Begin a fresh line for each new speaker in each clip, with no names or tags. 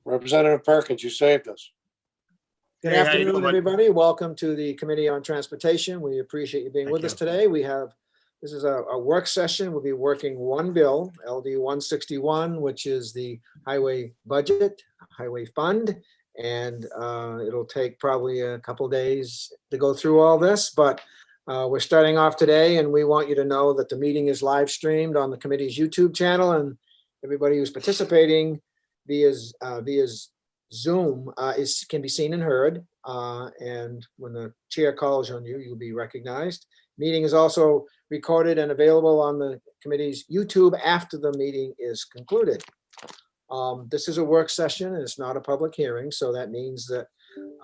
Representative Perkins, you saved us.
Good
Hey, how you
afternoon,
doing, Mike?
everybody. Welcome to the Committee on Transportation. We appreciate you being
Thank
with us
you.
today. This is a work session. We'll be working one bill, LD 161, which is the highway budget, highway fund. And it'll take probably a couple days to go through all this, but we're starting off today, and we want you to know that the meeting is live streamed on the committee's YouTube channel, and everybody who's participating via Zoom can be seen and heard. And when the chair calls on you, you'll be recognized. Meeting is also recorded and available on the committee's YouTube after the meeting is concluded. This is a work session and it's not a public hearing, so that means that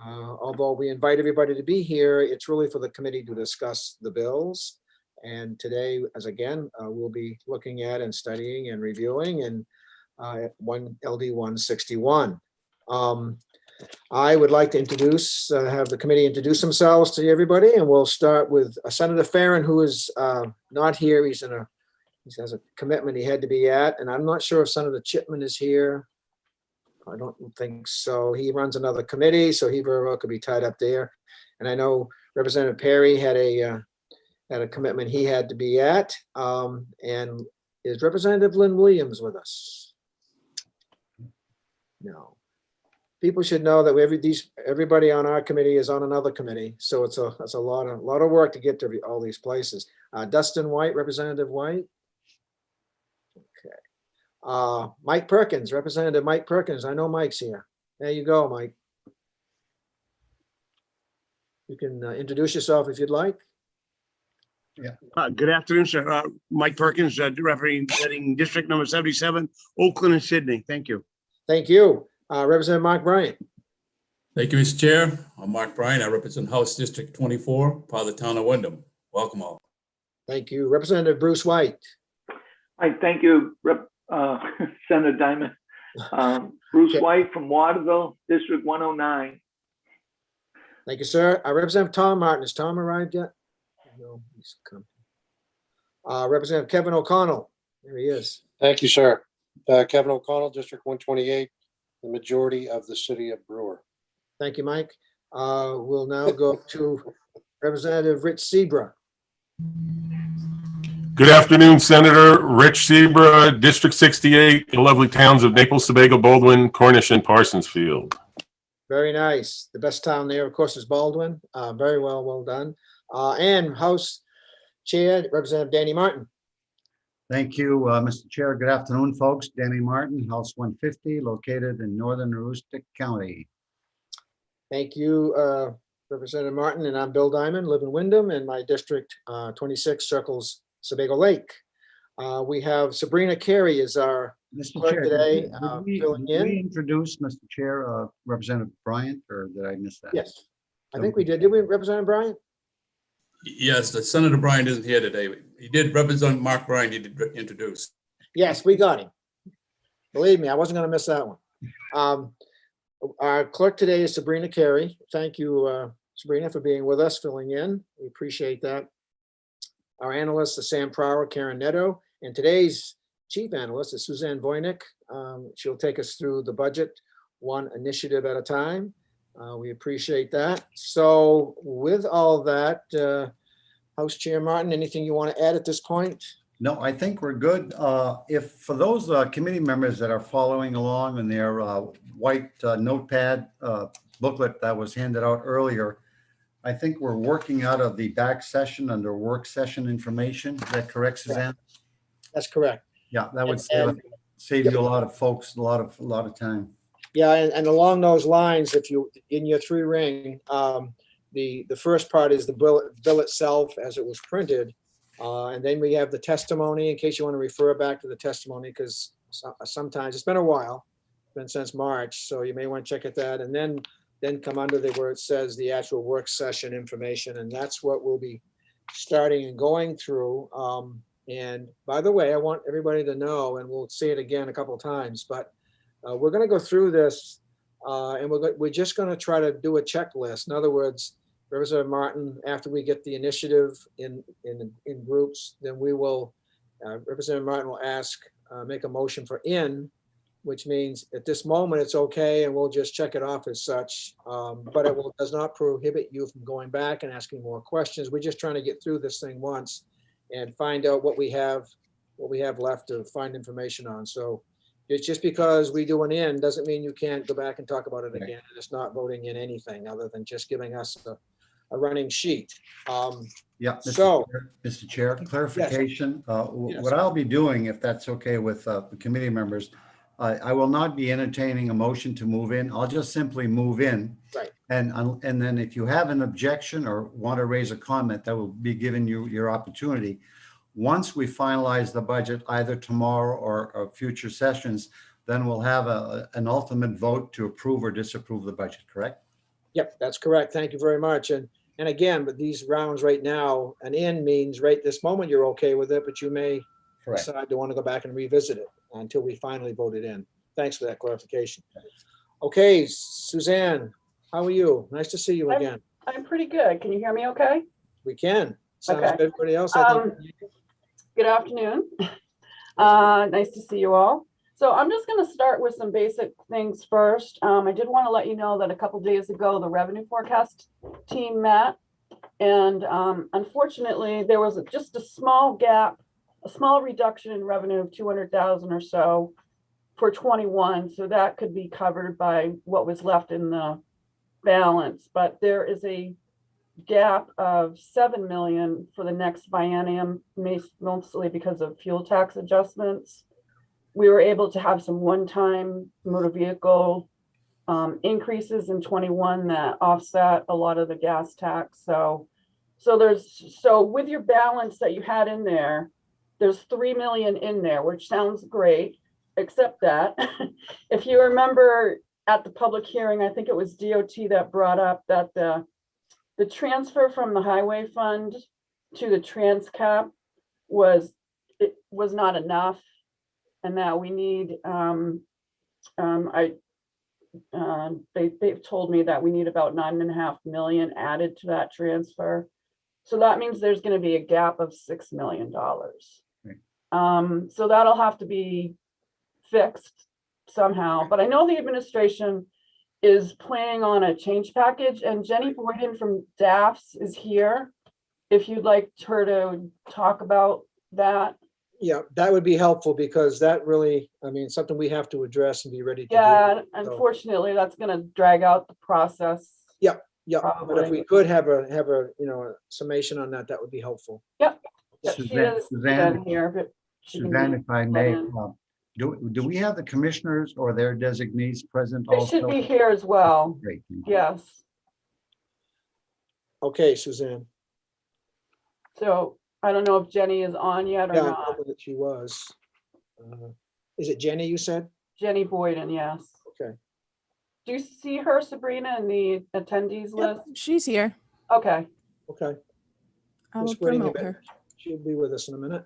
although we invite everybody to be here, it's really for the committee to discuss the bills. And today, as again, we'll be looking at and studying and reviewing and LD 161. I would like to have the committee introduce themselves to everybody, and we'll start with Senator Farren, who is not here. He has a commitment he had to be at, and I'm not sure if Senator Chipman is here. I don't think so. He runs another committee, so he very well could be tied up there. And I know Representative Perry had a commitment he had to be at. And is Representative Lynn Williams with us? No. People should know that everybody on our committee is on another committee, so it's a lot of work to get to all these places. Dustin White, Representative White. Okay. Mike Perkins, Representative Mike Perkins. I know Mike's here. There you go, Mike. You can introduce yourself if you'd like.
Good afternoon, sir. Mike Perkins, representing District Number 77, Oakland and Sydney. Thank you.
Thank you. Representative Mark Bryant.
Thank you, Mr. Chair. I'm Mark Bryant. I represent House District 24, part of the town of Wyndham. Welcome all.
Thank you. Representative Bruce White.
Hi, thank you, Senator Diamond. Bruce White from Waterville, District 109.
Thank you, sir. Representative Tom Martin. Has Tom arrived yet? No, he's come. Representative Kevin O'Connell. There he is.
Thank you, sir. Kevin O'Connell, District 128, the majority of the city of Brewer.
Thank you, Mike. We'll now go to Representative Rich Sebra.
Good afternoon, Senator Rich Sebra, District 68, the lovely towns of Naples, Sebago, Baldwin, Cornish, and Parsonsfield.
Very nice. The best town there, of course, is Baldwin. Very well done. And House Chair, Representative Danny Martin.
Thank you, Mr. Chair. Good afternoon, folks. Danny Martin, House 150, located in northern Aroostook County.
Thank you, Representative Martin. And I'm Bill Diamond, live in Wyndham, and my District 26 circles Sebago Lake. We have Sabrina Carey is our
Mr.
clerk
Chair,
today.
did we
Filling in.
introduce, Mr. Chair, Representative Bryant, or did I miss that?
Yes, I think we did. Did we, Representative Bryant?
Yes, the Senator Bryant isn't here today. He did represent Mark Bryant. He did introduce.
Yes, we got him. Believe me, I wasn't going to miss that one. Our clerk today is Sabrina Carey. Thank you, Sabrina, for being with us, filling in. We appreciate that. Our analysts are Sam Prower, Karen Netto, and today's chief analyst is Suzanne Voynick. She'll take us through the budget, one initiative at a time. We appreciate that. So with all that, House Chair Martin, anything you want to add at this point?
No, I think we're good. If for those committee members that are following along in their white notepad booklet that was handed out earlier, I think we're working out of the back session under work session information. Is that correct, Suzanne?
That's correct.
Yeah, that would save
Yep.
you a lot of folks, a lot of time.
Yeah, and along those lines, if you, in your three ring, the first part is the bill itself as it was printed. And then we have the testimony, in case you want to refer back to the testimony, because sometimes it's been a while, it's been since March, so you may want to check at that. And then come under where it says the actual work session information, and that's what we'll be starting and going through. And by the way, I want everybody to know, and we'll say it again a couple of times, but we're going to go through this, and we're just going to try to do a checklist. In other words, Representative Martin, after we get the initiative in groups, then we will, Representative Martin will make a motion for in, which means at this moment it's okay and we'll just check it off as such. But it does not prohibit you from going back and asking more questions. We're just trying to get through this thing once and find out what we have left to find information on. So it's just because we do an in doesn't mean you can't go back and talk about it
Right.
again. And it's not voting in anything other than just giving us a running sheet.
Yeah.
So-
Mr. Chair, clarification.
Yes.
What I'll be doing, if that's okay with the committee members, I will not be entertaining a motion to move in. I'll just simply move in.
Right.
And then if you have an objection or want to raise a comment, that will be giving you your opportunity. Once we finalize the budget, either tomorrow or future sessions, then we'll have an ultimate vote to approve or disapprove the budget, correct?
Yep, that's correct. Thank you very much. And again, with these rounds right now, an in means right this moment you're okay with it, but you may decide to want to go back and revisit it until we finally vote it in. Thanks for that clarification. Okay, Suzanne, how are you? Nice to see you again.
I'm pretty good. Can you hear me okay?
We can. Sounds
Okay.
good. Everybody else, I think.
Good afternoon. Nice to see you all. So I'm just going to start with some basic things first. I did want to let you know that a couple days ago, the revenue forecast team met. And unfortunately, there was just a small gap, a small reduction in revenue of 200,000 or so for 21. So that could be covered by what was left in the balance. But there is a gap of 7 million for the next biennium, mostly because of fuel tax adjustments. We were able to have some one-time motor vehicle increases in 21 that offset a lot of the gas tax. So with your balance that you had in there, there's 3 million in there, which sounds great, except that if you remember at the public hearing, I think it was DOT that brought up that the transfer from the highway fund to the trans-cap was not enough, and that we need they've told me that we need about 9.5 million added to that transfer. So that means there's going to be a gap of $6 million.
Right.
So that'll have to be fixed somehow. But I know the administration is planning on a change package, and Jenny Boyden from DAFS is here. If you'd like her to talk about that.
Yeah, that would be helpful because that really, I mean, something we have to address and be ready to do.
Yeah, unfortunately, that's going to drag out the process.
Yeah, but if
Probably.
we could have a a summation on that, that would be helpful.
Yep. She
Suzanne,
is down here, but she can
Suzanne,
be
if I
let
may,
in.
do we have the commissioners or their designees present
They
also?
should be here as well.
Great. thank you.
Yes.
Okay, Suzanne.
So I don't know if Jenny is on yet or
Yeah, I'm
not.
hoping that she was. Is it Jenny, you said?
Jenny Boyden, yes.
Okay.
Do you see her, Sabrina, in the attendees list?
Yep, she's here.
Okay.
Okay,
I will
Just waiting a
promote
bit.
her.
she'll be with us in a minute.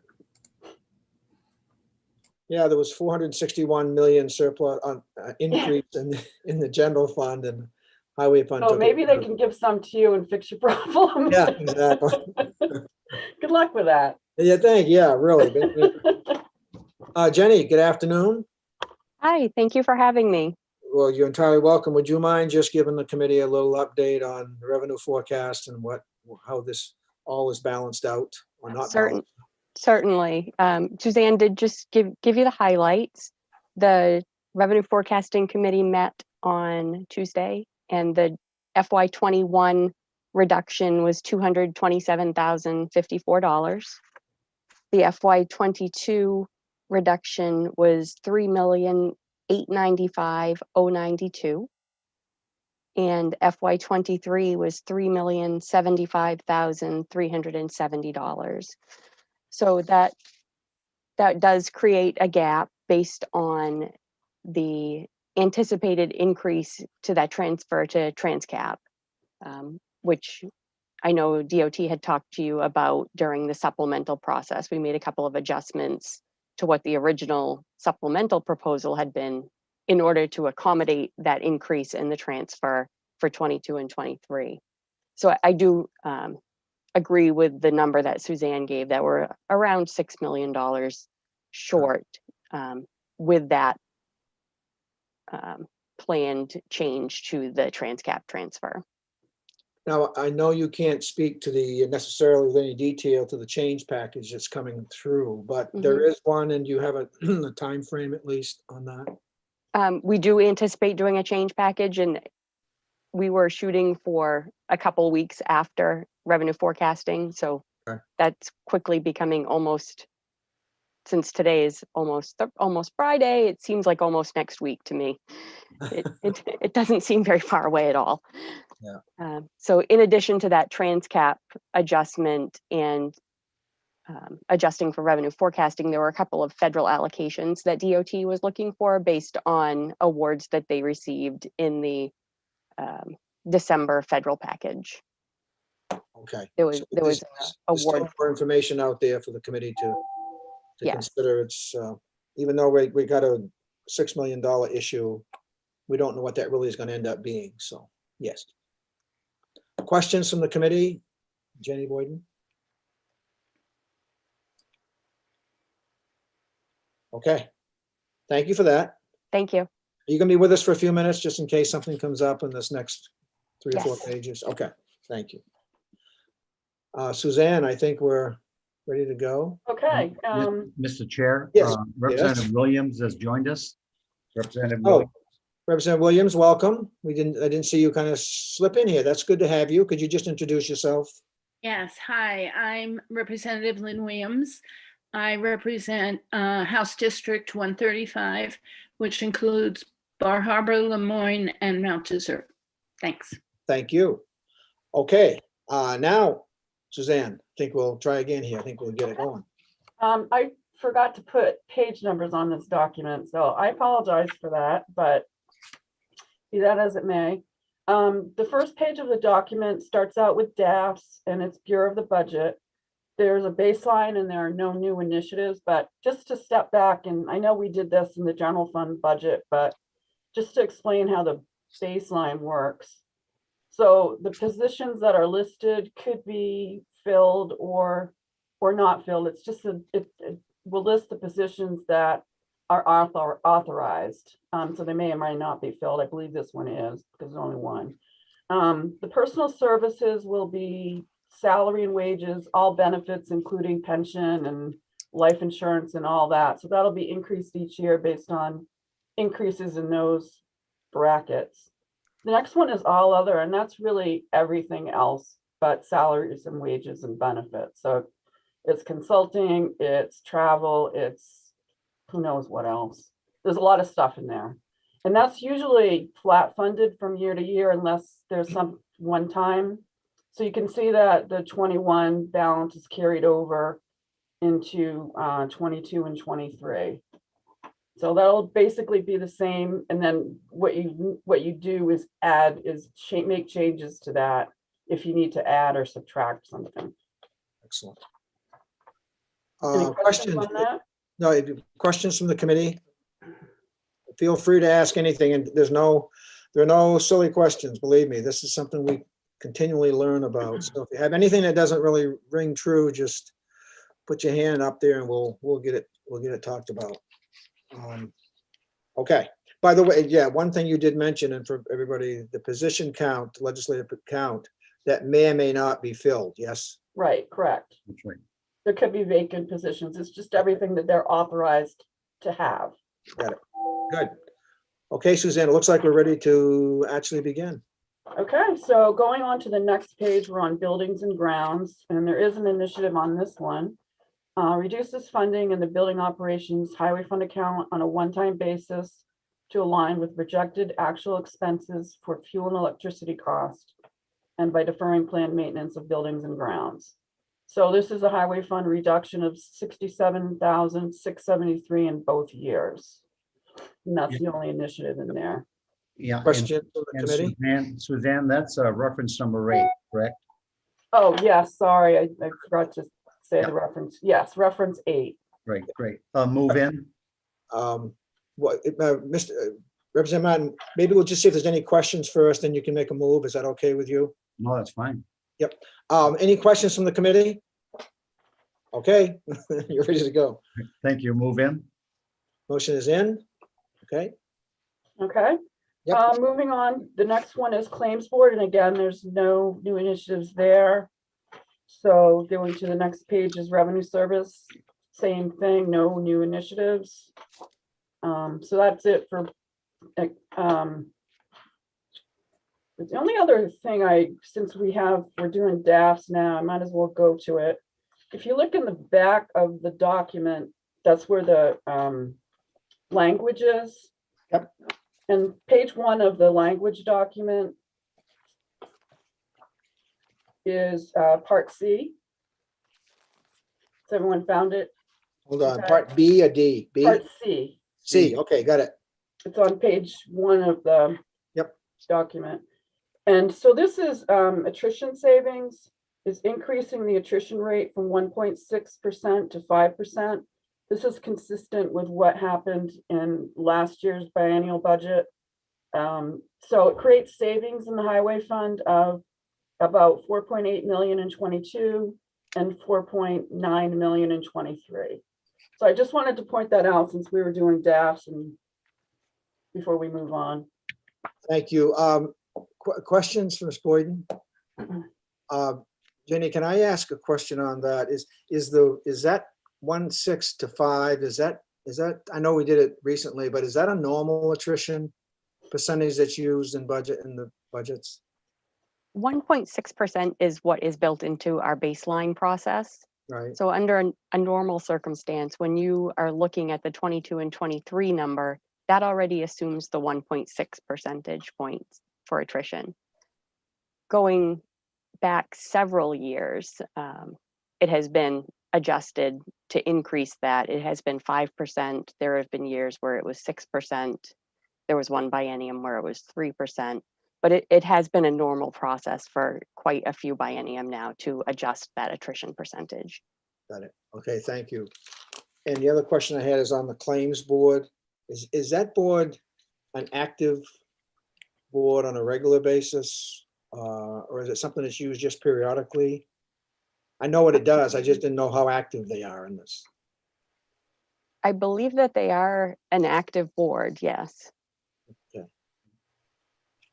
Yeah, there was 461 million surplus on increase in the general fund and highway fund.
So
took it
maybe they
down.
can give some to you and fix your problem.
Yeah, exactly.
Good luck with that.
Yeah, yeah, really. Jenny, good afternoon.
Hi, thank you for having me.
Well, you're entirely welcome. Would you mind just giving the committee a little update on the revenue forecast and how this all is balanced out or not? balanced?
Certainly. Suzanne did just give you the highlights. The Revenue Forecasting Committee met on Tuesday, and the FY21 reduction was $227,054. The FY22 reduction was $3,895,092. And FY23 was $3,075,370. So that does create a gap based on the anticipated increase to that transfer to TransCap, which I know DOT had talked to you about during the supplemental process. We made a couple of adjustments to what the original supplemental proposal had been in order to accommodate that increase in the transfer for 22 and 23. So I do agree with the number that Suzanne gave, that we're around $6 million short with that planned change to the Transcap transfer.
Now, I know you can't speak to the necessarily with any detail to the change package that's coming through, but there is one, and you have a, a time frame at least on that.
We do anticipate doing a change package, and we were shooting for a couple weeks after revenue forecasting. So
Okay.
that's quickly becoming almost, since today is almost Friday, it seems like almost next week to me. It doesn't seem very far away at all.
Yeah.
So in addition to that Transcap adjustment and adjusting for revenue forecasting, there were a couple of federal allocations that DOT was looking for based on awards that they received in the December federal package.
Okay.
There was
So
there was
there's
an
still
award.
more information out there for the committee to
Yes.
consider. It's, even though we got a $6 million issue, we don't know what that really is going to end up being. So, yes. Questions from the committee? Jenny Boyden? Okay. Thank you for that.
Thank you.
Are you going to be with us for a few minutes just in case something comes up in this next 3 or 4
Yes.
pages? Okay, thank you. Suzanne, I think we're ready to go.
Okay,
Mr. Chair.
Yes,
Representative Williams has joined us. Representative
Oh,
Williams.
Representative Williams, welcome. I didn't see you kind of slip in here. That's good to have you. Could you just introduce yourself?
Yes, hi, I'm Representative Lynn Williams. I represent House District 135, which includes Bar Harbor, Lemoyne, and Mount Desert. Thanks.
Thank you. Okay, now, Suzanne, I think we'll try again here. I think we'll get it going.
I forgot to put page numbers on this document, so I apologize for that, but be that as it may. The first page of the document starts out with DAFs and it's Bureau of the Budget. There's a baseline and there are no new initiatives, but just to step back, and I know we did this in the general fund budget, but just to explain how the baseline works. So the positions that are listed could be filled or not filled. It's just it will list the positions that are authorized. So they may or may not be filled. I believe this one is because there's only one. The personal services will be salary and wages, all benefits, including pension and life insurance and all that. So that'll be increased each year based on increases in those brackets. The next one is all other, and that's really everything else but salaries and wages and benefits. So it's consulting, it's travel, it's who knows what else. There's a lot of stuff in there. And that's usually flat funded from year to year unless there's some one time. So you can see that the 21 balance is carried over into 22 and 23. So that'll basically be the same. And then what you do is make changes to that if you need to add or subtract something.
Excellent.
Any questions on that?
No, questions from the committee? Feel free to ask anything, and there are no silly questions, believe me. This is something we continually learn about. So if you have anything that doesn't really ring true, just put your hand up there and we'll get it talked about. Okay, by the way, yeah, one thing you did mention, and for everybody, the position count, legislative count, that may or may not be filled, yes?
Right, correct.
That's right.
There could be vacant positions. It's just everything that they're authorized to have.
Got it. Good. Okay, Suzanne, it looks like we're ready to actually begin.
Okay, so going on to the next page, we're on buildings and grounds, and there is an initiative on this one. Reduces funding in the building operations highway fund account on a one-time basis to align with projected actual expenses for fuel and electricity cost, and by deferring planned maintenance of buildings and grounds. So this is a highway fund reduction of $67,673 in both years. And that's the only initiative in there.
Yeah.
Question from the
and
committee?
Suzanne, that's reference number 8, correct?
Oh, yes, sorry, I forgot to say the reference. Yes, reference 8.
Right, great. Move in.
Mr. Representative Martin, maybe we'll just see if there's any questions first, then you can make a move. Is that okay with you?
No, that's fine.
Yep. Any questions from the committee? Okay, you're ready to go.
Thank you. Move in.
Motion is in. Okay.
Okay.
Yep.
Moving on, the next one is Claims Board, and again, there's no new initiatives there. So going to the next page is Revenue Service, same thing, no new initiatives. So that's it for, the only other thing since we're doing DAFs now, I might as well go to it. If you look in the back of the document, that's where the language is.
Yep.
And page 1 of the language document is part C. Has everyone found it?
Hold on,
Okay.
part B or D? B?
Part C.
C, okay, got it.
It's on page 1 of the
Yep.
document. And so this is attrition savings is increasing the attrition rate from 1.6% to 5%. This is consistent with what happened in last year's biennial budget. So it creates savings in the highway fund of about 4.8 million in 22 and 4.9 million in 23. So I just wanted to point that out since we were doing DAFs and before we move on.
Thank you. Questions for Ms. Boyden? Jenny, can I ask a question on that? Is that 1.6 to 5? Is that, I know we did it recently, but is that a normal attrition percentage that's used in the budgets?
1.6% is what is built into our baseline process.
Right.
So under a normal circumstance, when you are looking at the 22 and 23 number, that already assumes the 1.6 percentage points for attrition. Going back several years, it has been adjusted to increase that. It has been 5%. There have been years where it was 6%. There was one biennium where it was 3%. But it has been a normal process for quite a few biennium now to adjust that attrition percentage.
Got it. Okay, thank you. And the other question I had is on the Claims Board. Is that board an active board on a regular basis? Or is it something that's used just periodically? I know what it does. I just didn't know how active they are in this.
I believe that they are an active board, yes.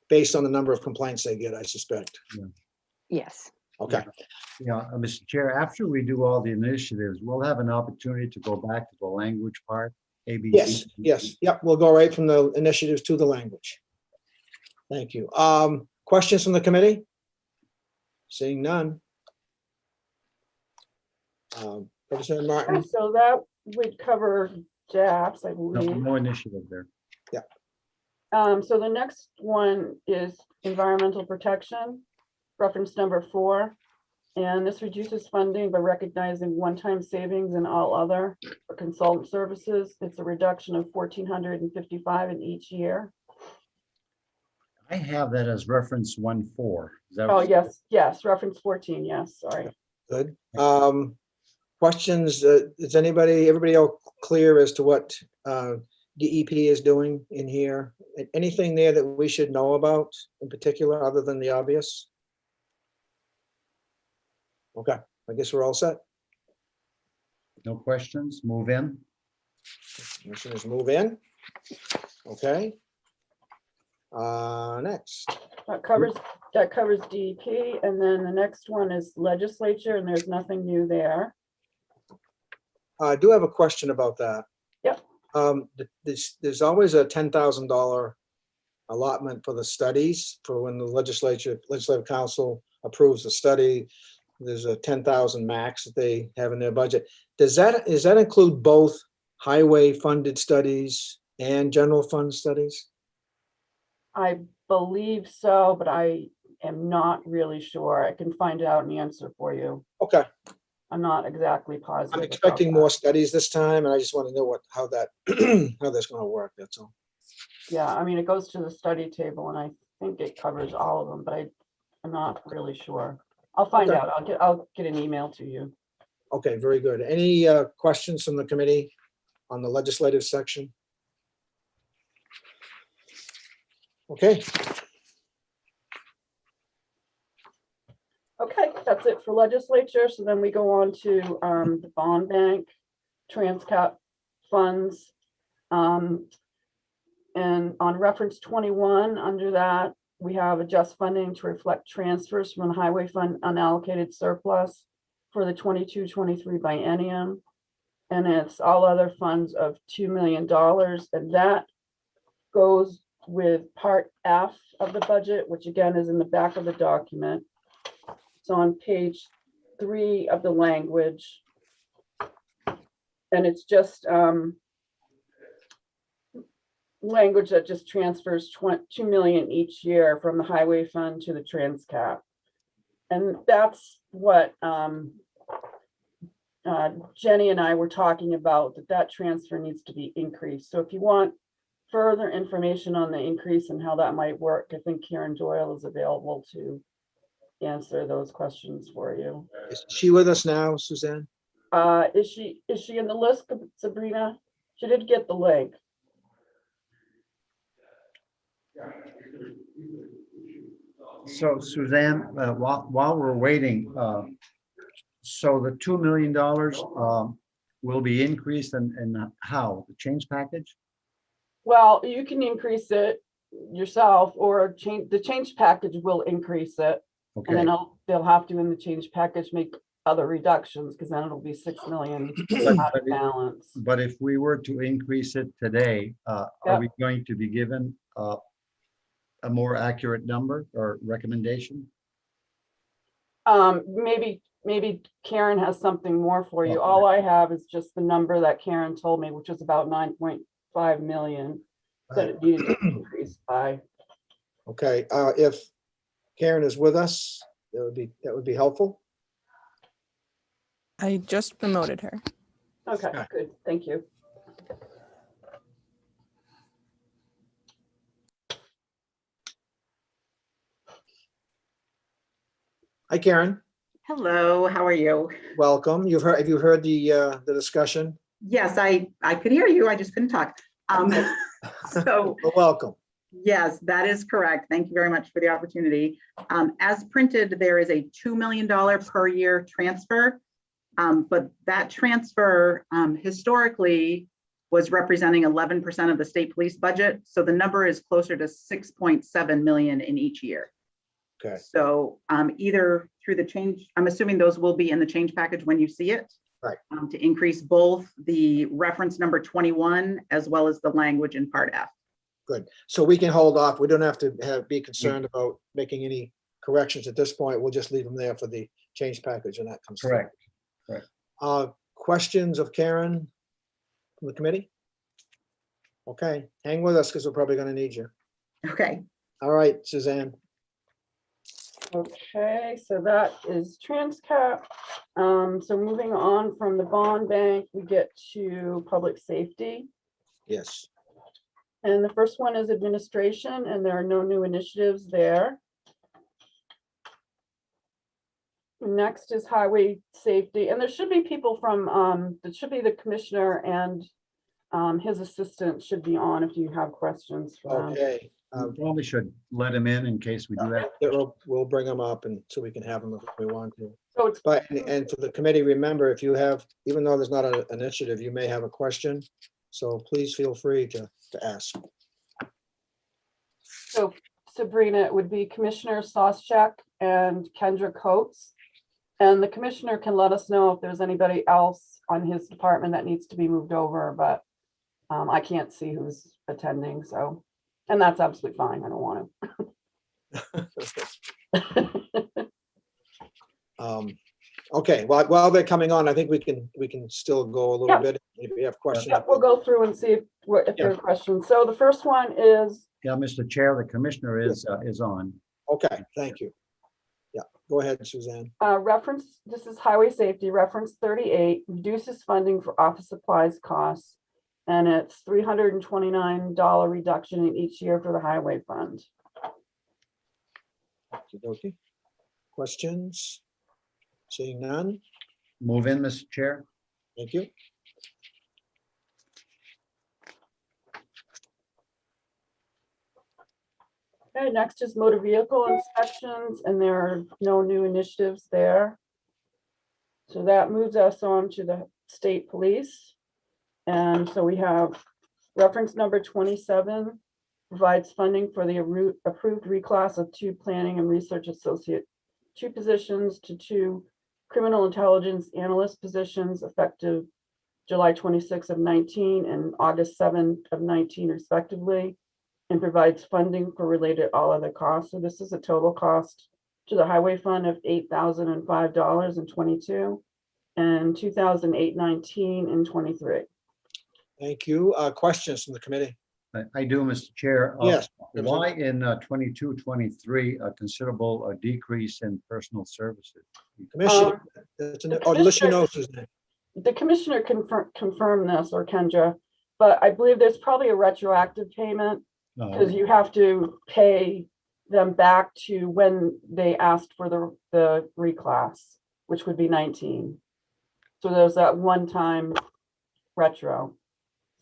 Based on the number of complaints they get, I suspect.
Yes.
Okay.
Yeah, Mr. Chair, after we do all the initiatives, we'll have an opportunity to go back to the language part. ABC.
Yes, yes, yep, we'll go right from the initiatives to the language. Thank you. Questions from the committee? Seeing none. Representative Martin?
So that would cover DAPS, I
No,
believe.
no initiative there.
So the next one is environmental protection, reference number 4. And this reduces funding by recognizing one-time savings and all other for consultant services. It's a reduction of 1,455 in each year.
I have that as reference 1.4. Is that
Oh,
what-
yes, reference 14, yes, sorry.
Good. Questions? Is everybody all clear as to what DEP is doing in here? Anything there that we should know about in particular, other than the obvious? Okay, I guess we're all set.
No questions? Move in.
Commissioners move in. Okay. Next.
That covers DEP, and then the next one is legislature, and there's nothing new there.
I do have a question about that.
Yep.
There's always a $10,000 allotment for the studies for when the legislative council approves the study. There's a 10,000 max that they have in their budget. Does that include both highway funded studies and general fund studies?
I believe so, but I am not really sure. I can find out an answer for you.
Okay,
I'm not exactly positive.
I'm
about
expecting
that.
more studies this time, and I just want to know how that's going to work. That's all.
Yeah, I mean, it goes to the study table, and I think it covers all of them, but I'm not really sure. I'll find
Okay.
out. I'll get an email to you.
Okay, very good. Any questions from the committee on the legislative section? Okay,
Okay, that's it for legislature. So then we go on to the bond bank, Transcap funds. And on reference 21, under that, we have adjust funding to reflect transfers from the highway fund unallocated surplus for the 22-23 biennium. And it's all other funds of $2 million. And that goes with part F of the budget, which again is in the back of the document. It's on page 3 of the language. And it's just language that just transfers 2 million each year from the highway fund to the TransCap. And that's what Jenny and I were talking about, that transfer needs to be increased. So if you want further information on the increase and how that might work, I think Karen Doyle is available to answer those questions for you.
Is she with us now, Suzanne?
Is she in the list, Sabrina? She did get the link.
So Suzanne, while we're waiting, so the $2 million will be increased and how? The change package?
Well, you can increase it yourself, or the change package will increase it. And
Okay,
then they'll have to, in the change package, make other reductions, because then it'll be 6 million out of balance.
but if we were to increase it today, are
Yep.
we going to be given a more accurate number or recommendation?
Maybe Karen has something more for you.
Okay.
All I have is just the number that Karen told me, which was about 9.5 million that it needed to increase by.
Okay, if Karen is with us, that would be helpful.
I just promoted her.
Okay, good, thank you.
Hi, Karen.
Hello, how are you?
Welcome. Have you heard the discussion?
Yes, I could hear you. I just couldn't talk. So
Well, welcome.
yes, that is correct. Thank you very much for the opportunity. As printed, there is a $2 million per year transfer. But that transfer historically was representing 11% of the state police budget. So the number is closer to 6.7 million in each year.
Okay.
So either through the change, I'm assuming those will be in the change package when you see it.
Right.
To increase both the reference number 21 as well as the language in part F.
Good. So we can hold off. We don't have to be concerned about making any corrections at this point. We'll just leave them there for the change package and that comes through.
Correct. Correct.
Questions of Karen from the committee? Okay, hang with us because we're probably going to need you.
Okay.
All right, Suzanne.
Okay, so that is TransCap. So moving on from the bond bank, we get to public safety.
Yes.
And the first one is administration, and there are no new initiatives there. Next is highway safety, and there should be people from, it should be the commissioner and his assistant should be on if you have questions. for them.
Okay.
We probably should let him in case we do that.
We'll bring them up and so we can have them if we want to.
So it's,
But, and for the committee, remember, if you have, even though there's not an initiative, you may have a question. So please feel free to ask.
so Sabrina, it would be Commissioner Soschek and Kendra Coates. And the commissioner can let us know if there's anybody else on his department that needs to be moved over, but I can't see who's attending, so, and that's absolutely fine. I don't want
Um, Okay, while they're coming on, I think we can still go a little
Yeah.
bit if you have questions.
to. We'll go through and see if there are questions. So the first one is,
Yeah, Mr. Chair, the commissioner is on.
Okay, thank you. Yeah, go ahead, Suzanne.
reference, this is highway safety, reference 38, reduces funding for office supplies costs. And it's $329 reduction in each year for the highway fund.
Okey-dokey. Questions? Seeing none,
Move in, Mr. Chair.
thank you.
Okay, next is motor vehicle inspections, and there are no new initiatives there. So that moves us on to the state police. And so we have reference number 27 provides funding for the approved reclass of 2 planning and research associate, 2 positions to 2 criminal intelligence analyst positions effective July 26 of 19 and August 7 of 19 respectively, and provides funding for related all other costs. So this is a total cost to the highway fund of $8,005.22 and $2,819 and 23.
Thank you. Questions from the committee?
I do, Mr. Chair.
Yes.
Why in 22-23 a considerable decrease in personal services?
Commissioner, unless you know, Suzanne.
The commissioner confirmed this, or Kendra, but I believe there's probably a retroactive payment because you have to pay them back to when they asked for the reclass, which would be 19. So there's that one-time retro. Is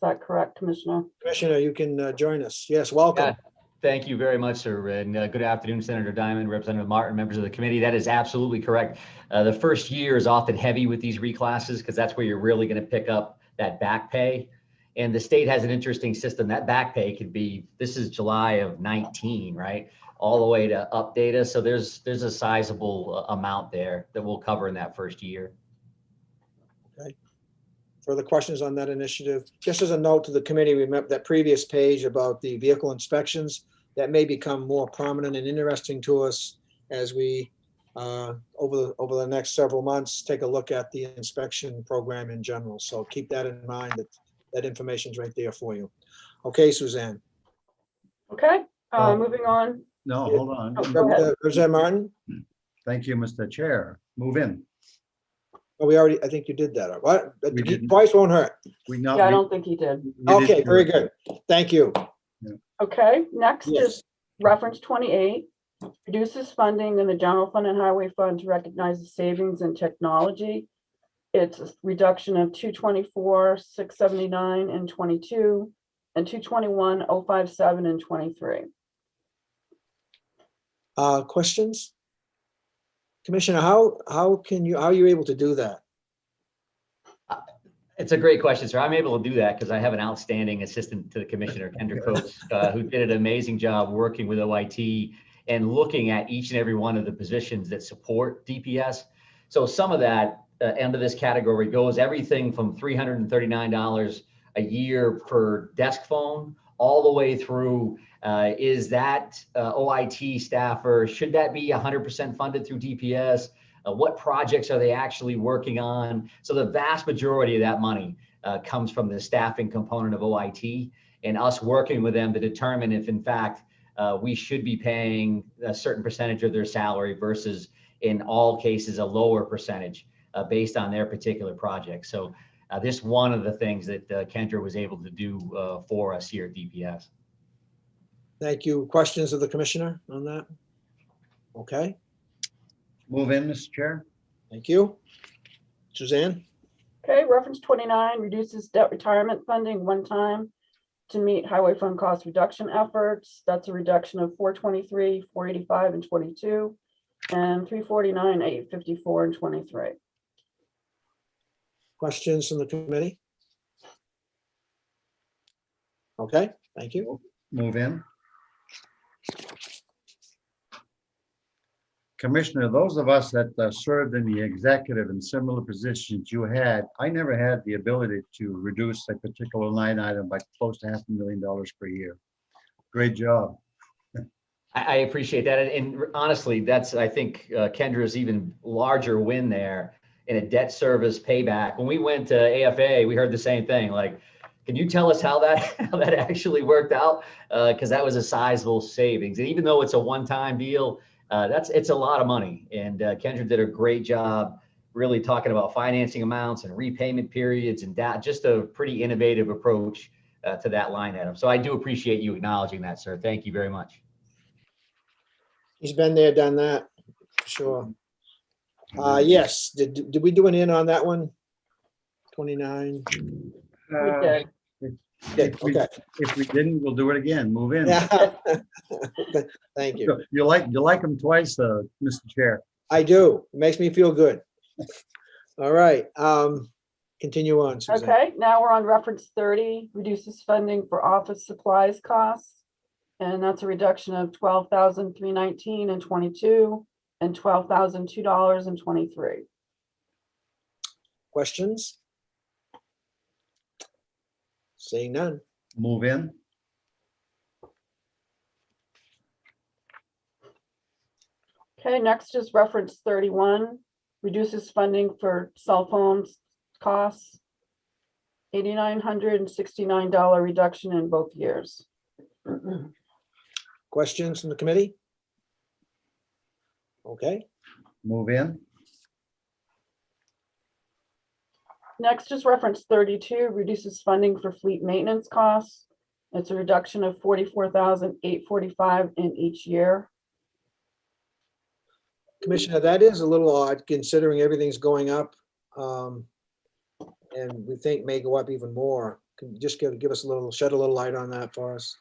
that correct, Commissioner?
Commissioner, you can join us. Yes, welcome.
Yeah, thank you very much, sir. And good afternoon, Senator Diamond, Representative Martin, members of the committee. That is absolutely correct. The first year is often heavy with these reclasses because that's where you're really going to pick up that back pay. And the state has an interesting system. That back pay could be, this is July of 19, right? All the way to up data. So there's a sizable amount there that we'll cover in that first year.
Okay. Further questions on that initiative? Just as a note to the committee, remember that previous page about the vehicle inspections, that may become more prominent and interesting to us as we, over the next several months, take a look at the inspection program in general. So keep that in mind, that information's right there for you. Okay, Suzanne.
Okay, moving on.
No, hold on.
Oh, go ahead.
Representative Martin?
Thank you, Mr. Chair. Move in.
Oh, I think you did that. What?
We didn't.
Twice won't hurt.
Yeah, I don't think he did.
Okay, very good. Thank you.
Okay, next
Yes.
is reference 28. Reduces funding in the general fund and highway fund to recognize the savings in technology. It's a reduction of 224,679 and 22 and 221,057 and 23.
Questions? Commissioner, how are you able to do that?
It's a great question, sir. I'm able to do that because I have an outstanding assistant to the commissioner, Kendra Coates, who did an amazing job working with OIT and looking at each and every one of the positions that support DPS. So some of that under this category goes everything from $339 a year per desk phone all the way through, is that OIT staffer, should that be 100% funded through DPS? What projects are they actually working on? So the vast majority of that money comes from the staffing component of OIT and us working with them to determine if in fact we should be paying a certain percentage of their salary versus in all cases a lower percentage based on their particular project. So this is one of the things that Kendra was able to do for us here at DPS.
Thank you. Questions of the commissioner on that? Okay,
Move in, Mr. Chair.
thank you. Suzanne?
Okay, reference 29 reduces debt retirement funding one time to meet highway fund cost reduction efforts. That's a reduction of 423, 485, and 22, and 349, 854, and 23.
Questions from the committee? Okay, thank you.
Move in. Commissioner, those of us that served in the executive and similar positions you had, I never had the ability to reduce a particular line item by close to $500,000 per year. Great job.
I appreciate that. And honestly, that's, I think, Kendra's even larger win there in a debt service payback. When we went to AFA, we heard the same thing. Like, can you tell us how that actually worked out? Because that was a sizable savings. And even though it's a one-time deal, it's a lot of money. And Kendra did a great job really talking about financing amounts and repayment periods and that, just a pretty innovative approach to that line item. So I do appreciate you acknowledging that, sir. Thank you very much.
He's been there, done that, sure. Yes, did we do an in on that one? 29?
We did.
Okay.
If we didn't, we'll do it again. Move in.
Yeah. Thank you.
You like them twice, Mr. Chair.
I do. It makes me feel good. All right. Continue on, Suzanne.
Okay, now we're on reference 30, reduces funding for office supplies costs. And that's a reduction of $12,319 and 22 and $12,002 and 23.
Questions? Seeing none.
Move in.
Okay, next is reference 31, reduces funding for cell phones costs. $8,969 reduction in both years.
Questions from the committee? Okay,
Move in.
Next is reference 32, reduces funding for fleet maintenance costs. It's a reduction of $44,845 in each year.
Commissioner, that is a little odd considering everything's going up. And we think may go up even more. Can you just give us a little, shed a little light on that for us?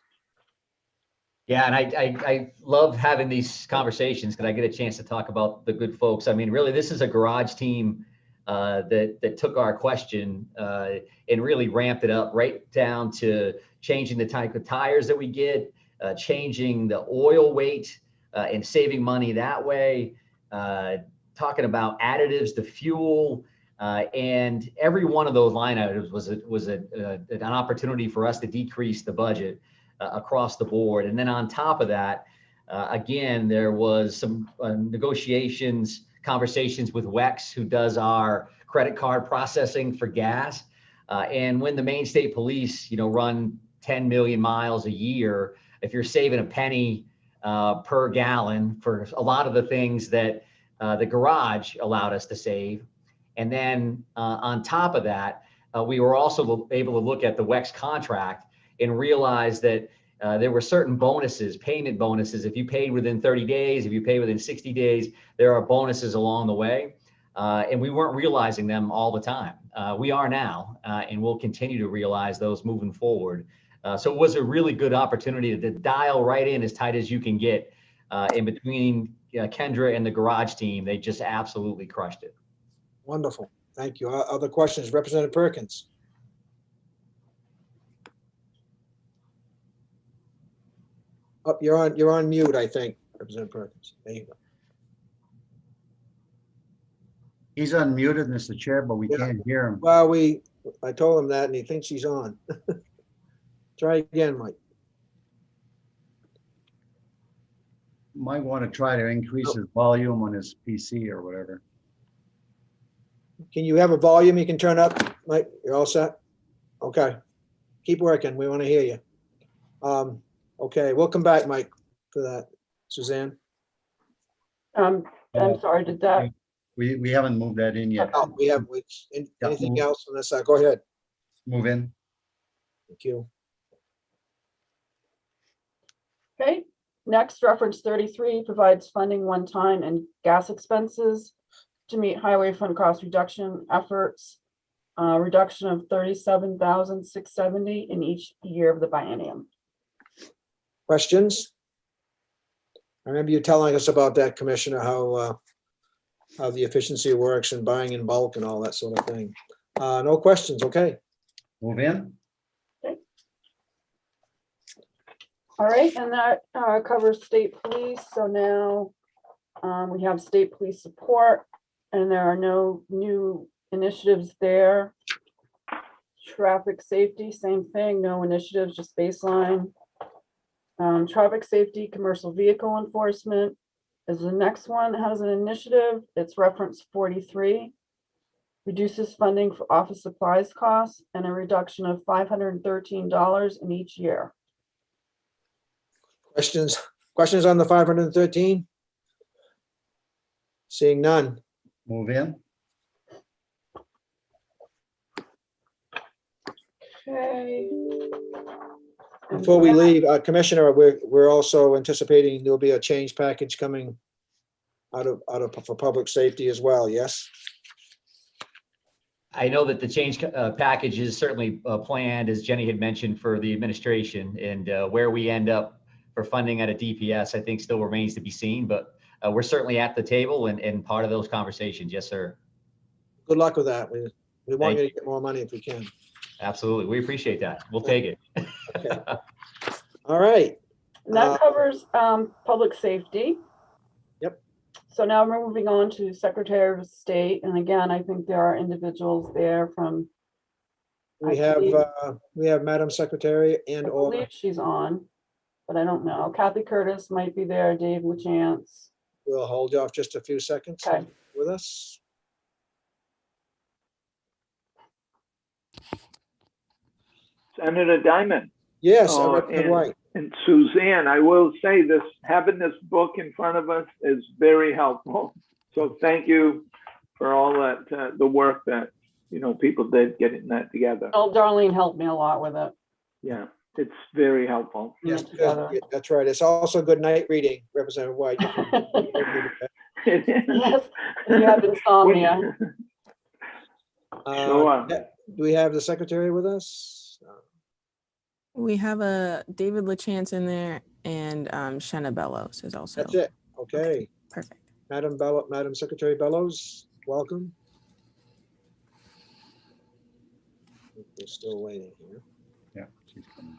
Yeah, and I love having these conversations because I get a chance to talk about the good folks. I mean, really, this is a garage team that took our question and really ramped it up right down to changing the type of tires that we get, changing the oil weight and saving money that way, talking about additives to fuel. And every one of those line items was an opportunity for us to decrease the budget across the board. And then on top of that, again, there was some negotiations, conversations with WEX, who does our credit card processing for gas. And when the Maine State Police, run 10 million miles a year, if you're saving a penny per gallon for a lot of the things that the garage allowed us to save. And then on top of that, we were also able to look at the WEX contract and realize that there were certain bonuses, payment bonuses. If you paid within 30 days, if you pay within 60 days, there are bonuses along the way. And we weren't realizing them all the time. We are now, and we'll continue to realize those moving forward. So it was a really good opportunity to dial right in as tight as you can get in between Kendra and the garage team. They just absolutely crushed it.
Wonderful. Thank you. Other questions? Representative Perkins. Oh, you're on mute, I think, Representative Perkins. There you go.
He's unmuted, Mr. Chair, but we can't hear him.
Well, I told him that and he thinks he's on. Try again, Mike.
Might want to try to increase his volume on his PC or whatever.
Can you have a volume you can turn up, Mike? You're all set? Okay. Keep working. We want to hear you. Okay, we'll come back, Mike, for that. Suzanne?
I'm sorry, did that?
We haven't moved that in yet.
Oh, we have, anything else on this side? Go ahead.
Move in.
Thank you.
Okay, next, reference 33 provides funding one-time and gas expenses to meet highway fund cost reduction efforts, reduction of $37,670 in each year of the biennium.
Questions? I remember you telling us about that, Commissioner, how the efficiency works and buying in bulk and all that sort of thing. No questions, okay.
Move in.
Okay. All right, and that covers state police. So now we have state police support, and there are no new initiatives there. Traffic safety, same thing, no initiatives, just baseline. Traffic safety, commercial vehicle enforcement is the next one, has an initiative. It's reference 43. Reduces funding for office supplies costs and a reduction of $513 in each year.
Questions on the 513? Seeing none.
Move in.
Okay.
Before we leave, Commissioner, we're also anticipating there'll be a change package coming for public safety as well, yes?
I know that the change package is certainly planned, as Jenny had mentioned, for the administration, and where we end up for funding at a DPS, I think still remains to be seen, but we're certainly at the table and part of those conversations. Yes, sir.
Good luck with that. We want you to get more money if we can.
Absolutely. We appreciate that. We'll take it.
Okay. All right.
And that covers public safety.
Yep.
So now we're moving on to Secretary of State. And again, I think there are individuals there from,
We
I
have,
believe-
Madam Secretary
I
and or,
believe she's on, but I don't know. Kathy Curtis might be there, Dave LaChance.
we'll hold you off just a few seconds
Okay.
with us.
Senator Diamond.
Yes,
Oh,
Representative White.
And Suzanne, I will say this, having this book in front of us is very helpful. So thank you for all that, the work that, people did getting that together.
Oh, Darlene helped me a lot with it.
Yeah, it's very helpful.
Yes,
together.
good. That's right. It's also good night reading, Representative White. You can-
Yes, you have insomnia.
Sure.
Do we have the secretary with us?
We have a David LaChance in there, and Shanna Bellows is also.
That's it. Okay.
Perfect.
Madam Secretary Bellows, welcome. We're still waiting here.
Yeah, she's coming.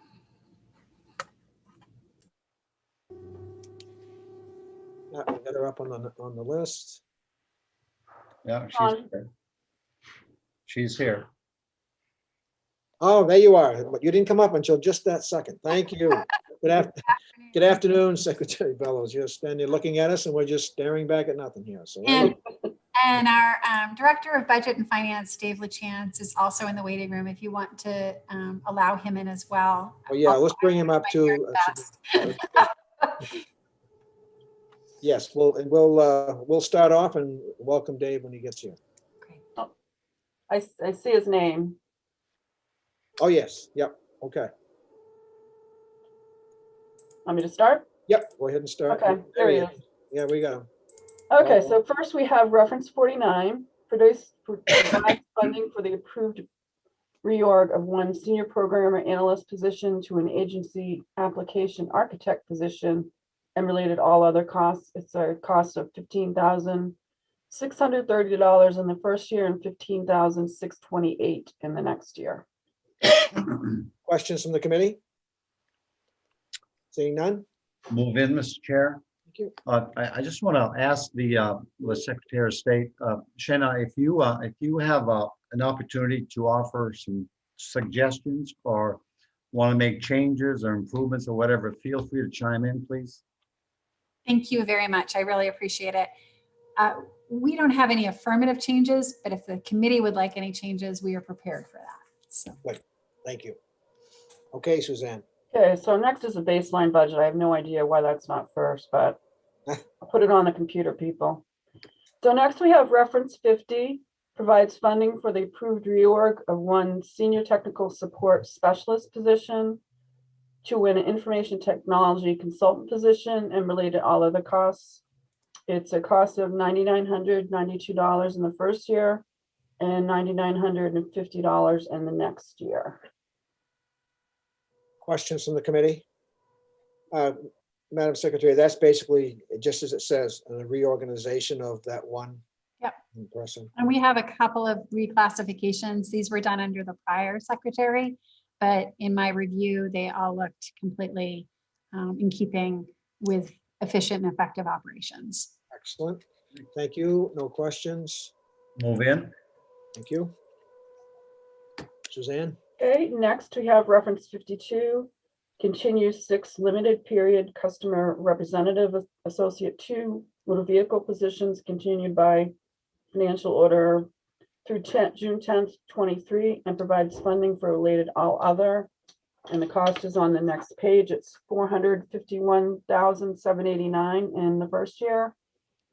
Yeah, we got her up on the list.
Yeah,
On.
she's here.
Oh, there you are. But you didn't come up until just that second. Thank you. Good afternoon, Secretary Bellows. You're standing looking at us and we're just staring back at nothing here. So
And our Director of Budget and Finance, Dave LaChance, is also in the waiting room if you want to allow him in as well.
oh, yeah, let's bring him up too. Yes, we'll start off and welcome Dave when he gets here.
I see his name.
Oh, yes. Yep. Okay.
Want me to start?
Yep. Go ahead and start.
Okay, there he is.
Yeah, we got him.
Okay, so first we have reference 49, provide funding for the approved reorg of one senior programmer analyst position to an agency application architect position and related all other costs. It's a cost of $15,630 in the first year and $15,628 in the next year.
Questions from the committee? Seeing none?
Move in, Mr. Chair.
Thank you.
I just want to ask the Secretary of State, Shanna, if you have an opportunity to offer some suggestions or want to make changes or improvements or whatever, feel free to chime in, please.
Thank you very much. I really appreciate it. We don't have any affirmative changes, but if the committee would like any changes, we are prepared for that. So.
Wait, thank you. Okay, Suzanne.
Okay, so next is a baseline budget. I have no idea why that's not first, but I'll put it on the computer, people. So next we have reference 50, provides funding for the approved reorg of one senior technical support specialist position to an information technology consultant position and related all other costs. It's a cost of $9,992 in the first year and $9,950 in the next year.
Questions from the committee? Madam Secretary, that's basically, just as it says, a reorganization of that one
Yep.
person.
And we have a couple of reclassifications. These were done under the prior secretary, but in my review, they all looked completely in keeping with efficient and effective operations.
Excellent. Thank you. No questions.
Move in.
Thank you. Suzanne?
Okay, next we have reference 52, continue 6 limited period customer representative associate 2 motor vehicle positions continued by financial order through June 10th, 23, and provides funding for related all other. And the cost is on the next page. It's $451,789 in the first year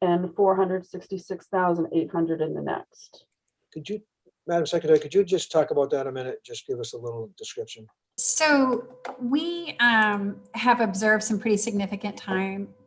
and $466,800 in the next.
Could you, Madam Secretary, could you just talk about that a minute? Just give us a little description.
So we have observed some pretty significant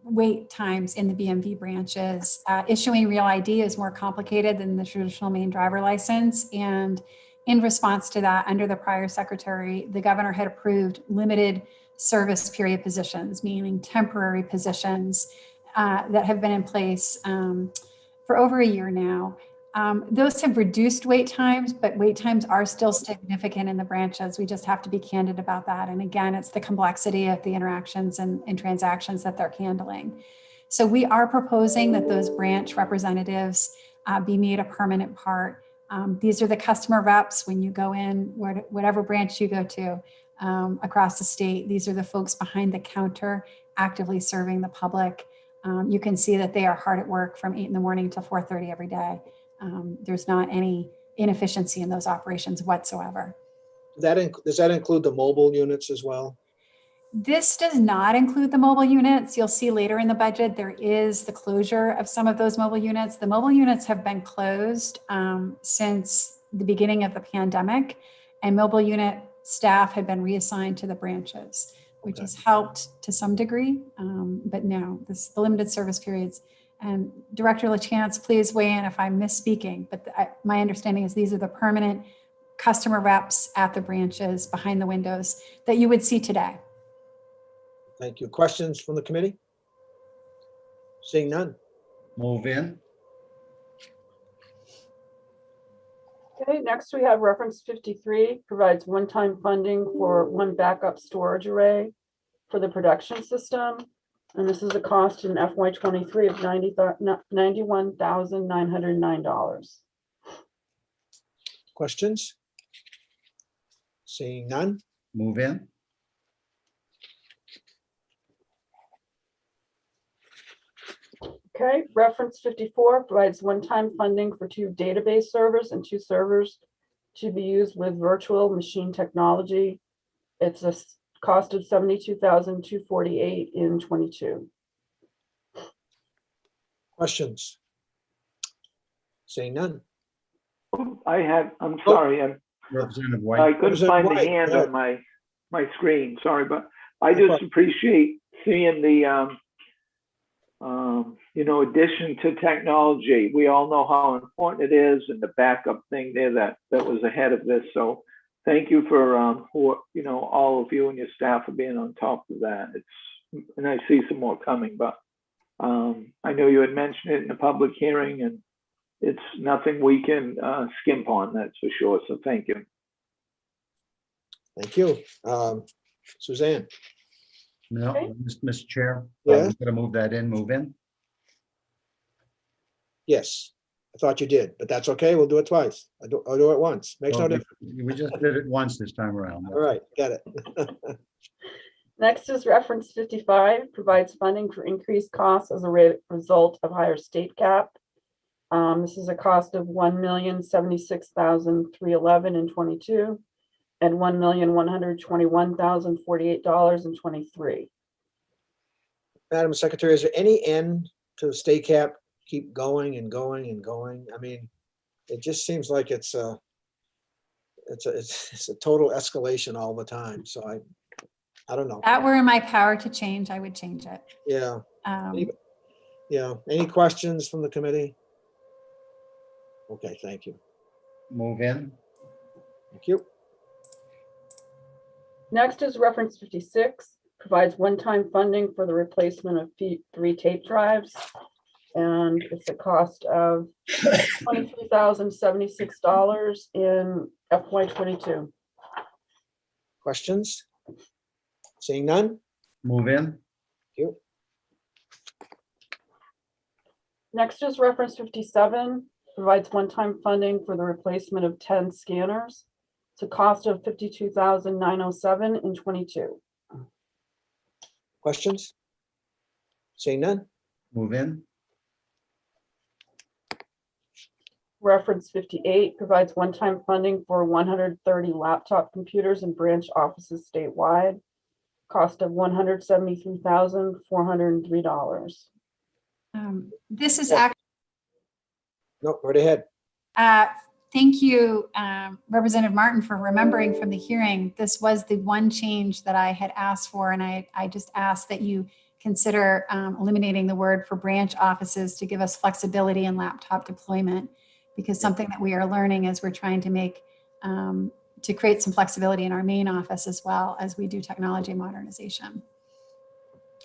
wait times in the BMV branches. Issuing Real ID is more complicated than the traditional main driver license. And in response to that, under the prior secretary, the governor had approved limited service period positions, meaning temporary positions that have been in place for over a year now. Those have reduced wait times, but wait times are still significant in the branches. We just have to be candid about that. And again, it's the complexity of the interactions and transactions that they're handling. So we are proposing that those branch representatives be made a permanent part. These are the customer reps when you go in, whatever branch you go to across the state. These are the folks behind the counter actively serving the public. You can see that they are hard at work from 8 in the morning to 4:30 every day. There's not any inefficiency in those operations whatsoever.
Does that include the mobile units as well?
This does not include the mobile units. You'll see later in the budget, there is the closure of some of those mobile units. The mobile units have been closed since the beginning of the pandemic, and mobile unit staff had been reassigned to the branches, which has helped to some degree. But no, the limited service periods. And Director LaChance, please weigh in if I'm misspeaking, but my understanding is these are the permanent customer reps at the branches behind the windows that you would see today.
Thank you. Questions from the committee? Seeing none.
Move in.
Okay, next we have reference 53, provides one-time funding for one backup storage array for the production system. And this is a cost in FY23 of $91,909.
Questions? Seeing none.
Move in.
Okay, reference 54 provides one-time funding for 2 database servers and 2 servers to be used with virtual machine technology. It's a cost of $72,248 in 22.
Questions? Seeing none.
I'm sorry,
Representative
I
White.
couldn't find the
White,
hand
go
on my screen, sorry, but I just appreciate seeing the, addition to technology. We all know how important it is, and the backup thing there that was ahead of this. So thank you for all of you and your staff for being on top of that. And I see some more coming, but I know you had mentioned it in the public hearing, and it's nothing we can skimp on, that's for sure. So thank you.
Thank you. Suzanne?
No,
Okay.
Mr. Chair.
Yeah.
I'm gonna move that in, move in.
Yes, I thought you did, but that's okay. We'll do it twice. I'll do it once. Makes no
Well,
difference.
We just did it once this time around.
All right, got it.
Next is reference 55, provides funding for increased costs as a result of higher state cap. This is a cost of $1,076,311 in 22 and $1,121,048 in 23.
Madam Secretary, is there any end to the state cap? Keep going and going and going. I mean, it just seems like it's a total escalation all the time. So I don't know.
That were in my power to change, I would change it.
Yeah.
Um,
Yeah. Any questions from the committee? Okay, thank you.
Move in.
Thank you.
Next is reference 56, provides one-time funding for the replacement of 3 tape drives. And it's a cost of $23,076 in FY22.
Questions? Seeing none?
Move in.
Thank you.
Next is reference 57, provides one-time funding for the replacement of 10 scanners. It's a cost of $52,907 in 22.
Questions? Seeing none?
Move in.
Reference 58 provides one-time funding for 130 laptop computers in branch offices statewide. Cost of $173,403.
This is
Yeah.
actually,
No, right ahead.
thank you, Representative Martin, for remembering from the hearing. This was the one change that I had asked for, and I just asked that you consider eliminating the word for branch offices to give us flexibility in laptop deployment, because something that we are learning as we're trying to make, to create some flexibility in our main office as well as we do technology modernization.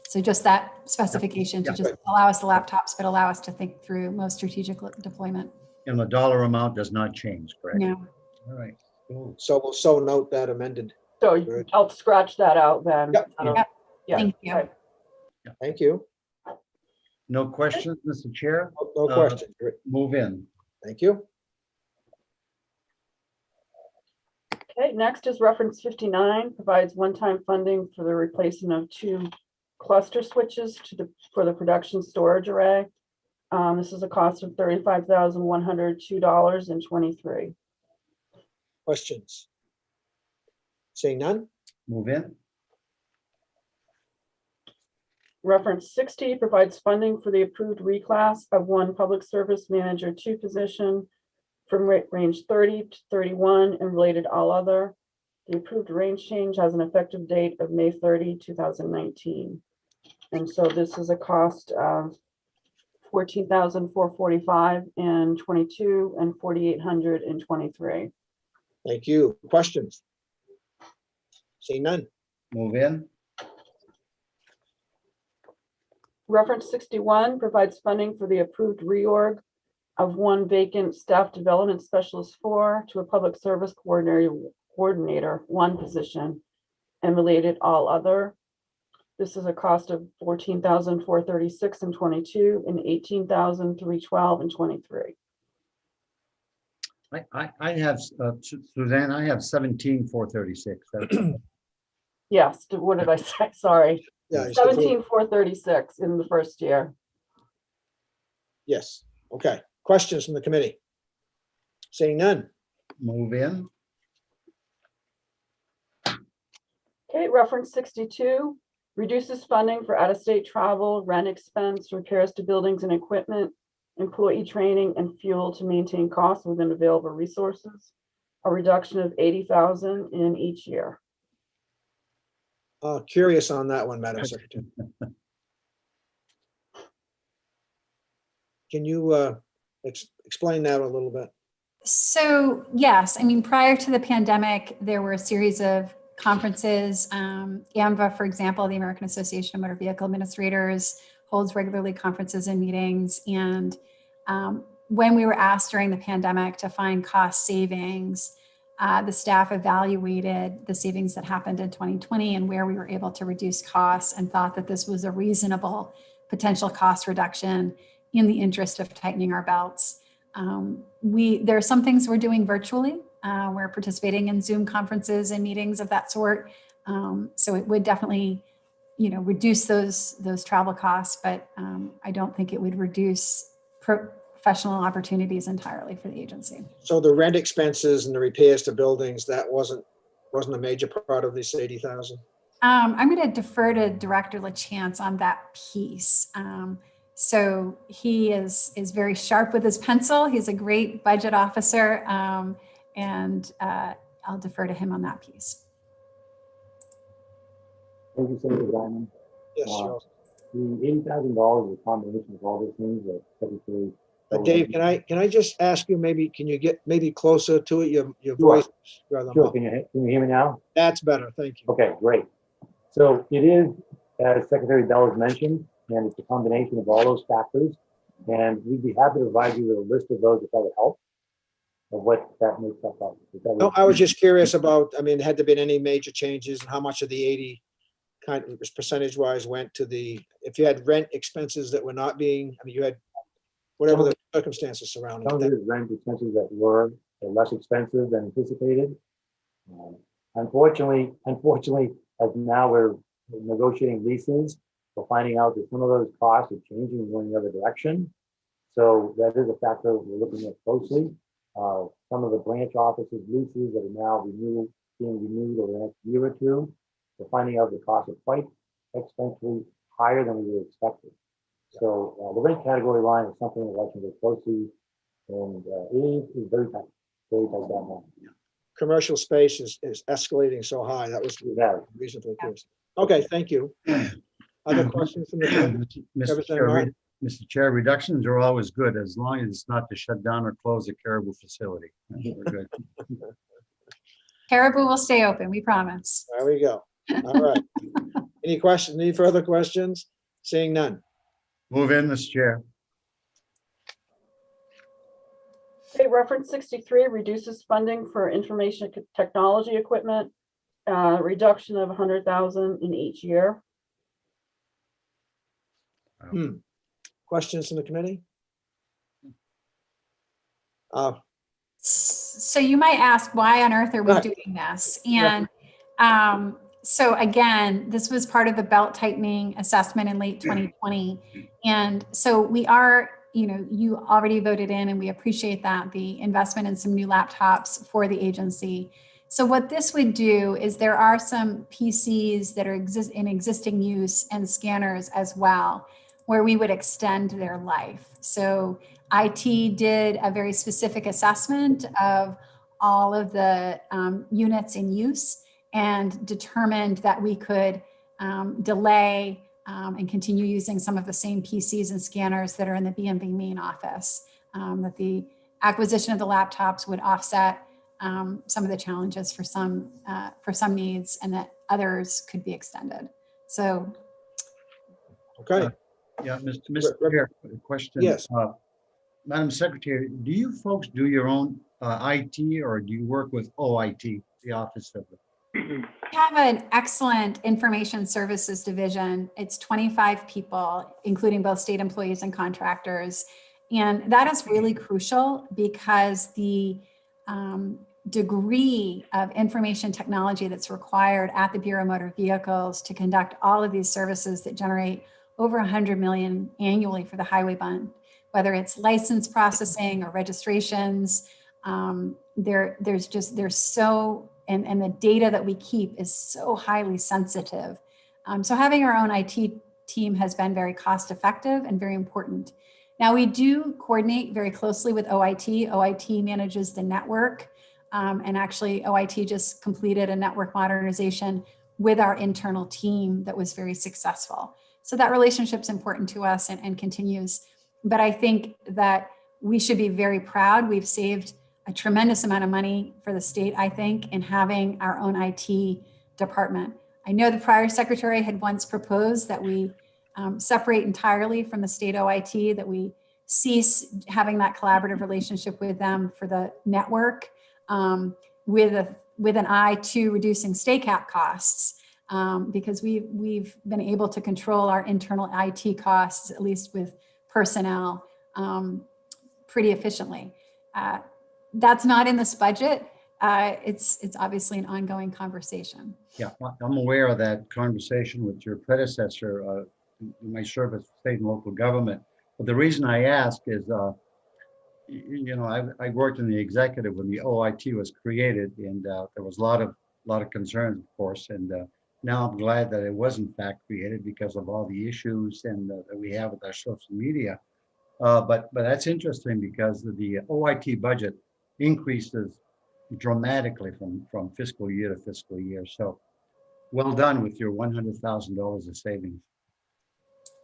So just that specification to just allow us the laptops, but allow us to think through most strategic deployment.
And the dollar amount does not change, correct?
No.
All right. Cool.
So we'll so note that amended.
So
Good.
I'll scratch that out then.
Yep.
Yep.
Yeah.
Thank you.
okay.
Thank you.
No questions, Mr. Chair?
No question. Great.
Move in.
Thank you.
Okay, next is reference 59, provides one-time funding for the replacement of 2 cluster switches for the production storage array. This is a cost of $35,102.23.
Questions? Seeing none?
Move in.
Reference 60 provides funding for the approved reclass of 1 public service manager 2 position from range 30 to 31 and related all other. The approved range change has an effective date of May 30, 2019. And so this is a cost of $14,445 and 22 and $4,823.
Thank you. Questions? Seeing none?
Move in.
Reference 61 provides funding for the approved reorg of 1 vacant staff development specialist 4 to a public service coordinator 1 position and related all other. This is a cost of $14,436 and 22 and $18,312 and 23.
I have, Suzanne, I have 17,436.
Yes, what did I say? Sorry.
Yeah. it's the full-
17,436 in the first year.
Yes. Okay. Questions from the committee? Seeing none?
Move in.
Okay, reference 62 reduces funding for out-of-state travel, rent expense, repairs to buildings and equipment, employee training, and fuel to maintain costs within available resources. A reduction of $80,000 in each year.
Curious on that one, Madam Secretary. Can you explain that a little bit?
So yes, I mean, prior to the pandemic, there were a series of conferences. AMVA, for example, the American Association of Motor Vehicle Administrators, holds regularly conferences and meetings. And when we were asked during the pandemic to find cost savings, the staff evaluated the savings that happened in 2020 and where we were able to reduce costs and thought that this was a reasonable potential cost reduction in the interest of tightening our belts. There are some things we're doing virtually. We're participating in Zoom conferences and meetings of that sort. So it would definitely, reduce those travel costs, but I don't think it would reduce professional opportunities entirely for the agency.
So the rent expenses and the repairs to buildings, that wasn't a major part of this 80,000?
I'm going to defer to Director LaChance on that piece. So he is very sharp with his pencil. He's a great budget officer, and I'll defer to him on that piece.
Thank you, Senator Diamond.
Yes, sure.
The $80,000 is a combination of all those things that Secretary.
Dave, can I just ask you, can you get closer to it? Your voice is rather
Sure.
muffled.
Can you hear me now?
That's better. Thank you.
Okay, great. So it is, as Secretary Bell has mentioned, and it's a combination of all those factors. And we'd be happy to provide you with a list of those if that would help, of what that makes up of.
No, I was just curious about, had there been any major changes and how much of the 80 kind of percentage-wise went to if you had rent expenses that were not being, you had whatever the circumstances surrounding
Some of
it.
it is rent expenses that were less expensive than anticipated. Unfortunately, as now we're negotiating leases, we're finding out that some of those costs are changing and going the other direction. So that is a factor we're looking at closely. Some of the branch offices leases that are now being renewed over the next year or two, we're finding out the costs are quite exponentially higher than we were expecting. So the rent category line is something we're watching very closely, and it is very tight that now.
Commercial space is escalating so high. That was reasonably close. Okay, thank you. Other questions from the committee?
Mr. Chair, reductions are always good as long as it's not to shut down or close the Caribou facility. We're good.
Caribou will stay open, we promise.
There we go. All right. Any questions? Any further questions? Seeing none.
Move in, Mr. Chair.
Okay, reference 63 reduces funding for information technology equipment, reduction of 100,000 in each year.
Questions from the committee?
So you might ask, why on earth are we
Right.
doing this? And so again, this was part of the belt tightening assessment in late 2020. And so we are, you already voted in, and we appreciate that, the investment in some new laptops for the agency. So what this would do is there are some PCs that are in existing use and scanners as well, where we would extend their life. So IT did a very specific assessment of all of the units in use and determined that we could delay and continue using some of the same PCs and scanners that are in the BMV main office, that the acquisition of the laptops would offset some of the challenges for some needs, and that others could be extended. So.
Okay.
Yeah, Mr. Chair, a question.
Yes.
Madam Secretary, do you folks do your own IT, or do you work with OIT, the Office of the?
We have an excellent information services division. It's 25 people, including both state employees and contractors. And that is really crucial because the degree of information technology that's required at the Bureau of Motor Vehicles to conduct all of these services that generate over 100 million annually for the highway fund, whether it's license processing or registrations, there's so, and the data that we keep is so highly sensitive. So having our own IT team has been very cost effective and very important. Now we do coordinate very closely with OIT. OIT manages the network, and actually OIT just completed a network modernization with our internal team that was very successful. So that relationship's important to us and continues. But I think that we should be very proud. We've saved a tremendous amount of money for the state, I think, in having our own IT department. I know the prior secretary had once proposed that we separate entirely from the state OIT, that we cease having that collaborative relationship with them for the network, with an eye to reducing state cap costs. Because we've been able to control our internal IT costs, at least with personnel, pretty efficiently. That's not in this budget. It's obviously an ongoing conversation.
Yeah, I'm aware of that conversation with your predecessor in my service, state and local government. But the reason I ask is, I worked in the executive when the OIT was created, and there was a lot of concerns, of course, and now I'm glad that it was in fact created because of all the issues and that we have with our social media. But that's interesting because the OIT budget increases dramatically from fiscal year to fiscal year. So well done with your $100,000 of savings.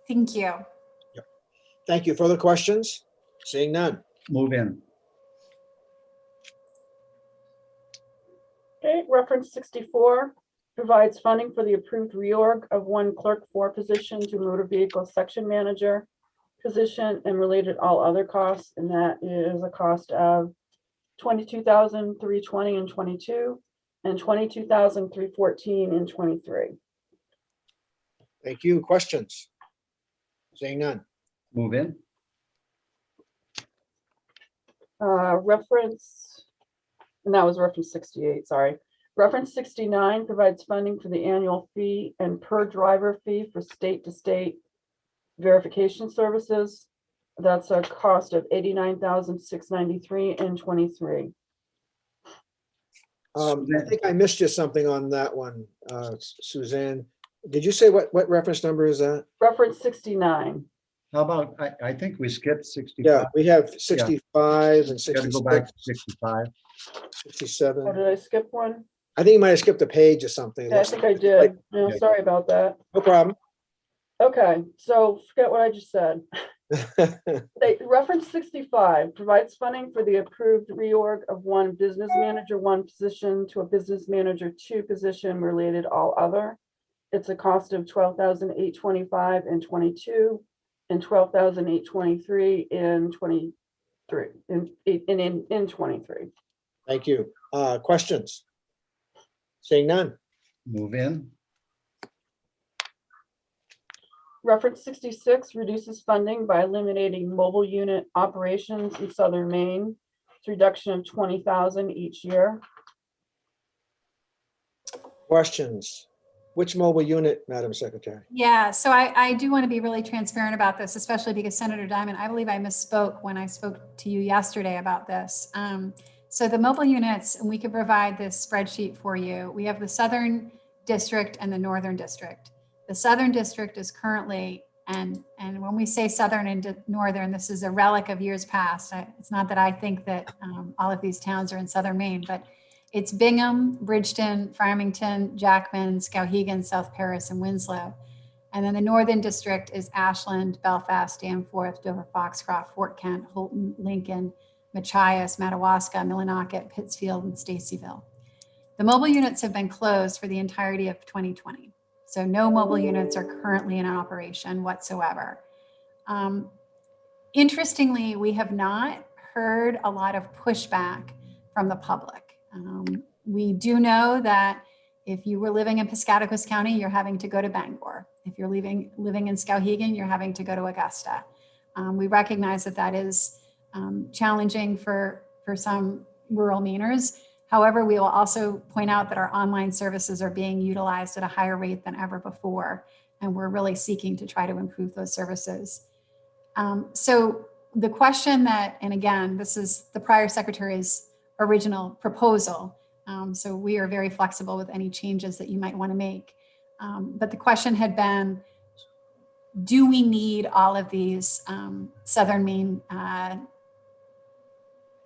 Thank you.
Thank you. Further questions? Seeing none.
Move in.
Okay, reference 64 provides funding for the approved reorg of one clerk 4 position to motor vehicle section manager position and related all other costs. And that is a cost of $22,320 in 22 and $22,314 in 23.
Thank you. Questions? Seeing none.
Move in.
Reference, and that was reference 68, sorry. Reference 69 provides funding for the annual fee and per driver fee for state-to-state verification services. That's a cost of $89,693 in 23.
I think I missed you something on that one, Suzanne. Did you say what reference number is that?
Reference 69.
How about, I think we skipped 65.
Yeah, we have 65 and
Got to
66.
go back to 65.
67.
Oh, did I skip one?
I think you might have skipped a page or something.
Yeah, I think I did. No,
Yeah.
sorry about that.
No problem.
Okay, so forget what I just said. Reference 65 provides funding for the approved reorg of one business manager 1 position to a business manager 2 position related all other. It's a cost of $12,825 in 22 and $12,823 in 23. in 23.
Thank you. Questions? Seeing none.
Move in.
Reference 66 reduces funding by eliminating mobile unit operations in Southern Maine. It's a reduction of 20,000 each year.
Questions? Which mobile unit, Madam Secretary?
Yeah, so I do want to be really transparent about this, especially because Senator Diamond, I believe I misspoke when I spoke to you yesterday about this. So the mobile units, and we could provide this spreadsheet for you. We have the Southern District and the Northern District. The Southern District is currently, and when we say Southern and Northern, this is a relic of years past. It's not that I think that all of these towns are in Southern Maine, but it's Bingham, Bridgeton, Farmington, Jackman, Skowhegan, South Paris, and Winslow. And then the Northern District is Ashland, Belfast, Danforth, Dover, Foxcroft, Fort Kent, Holton, Lincoln, Machias, Madawaska, Millinocket, Pittsfield, and Stacyville. The mobile units have been closed for the entirety of 2020. So no mobile units are currently in operation whatsoever. Interestingly, we have not heard a lot of pushback from the public. We do know that if you were living in Piscataquis County, you're having to go to Bangor. If you're living in Skowhegan, you're having to go to Augusta. We recognize that that is challenging for some rural Mainers. However, we will also point out that our online services are being utilized at a higher rate than ever before, and we're really seeking to try to improve those services. So the question that, and again, this is the prior secretary's original proposal, so we are very flexible with any changes that you might want to make. But the question had been, do we need all of these Southern Maine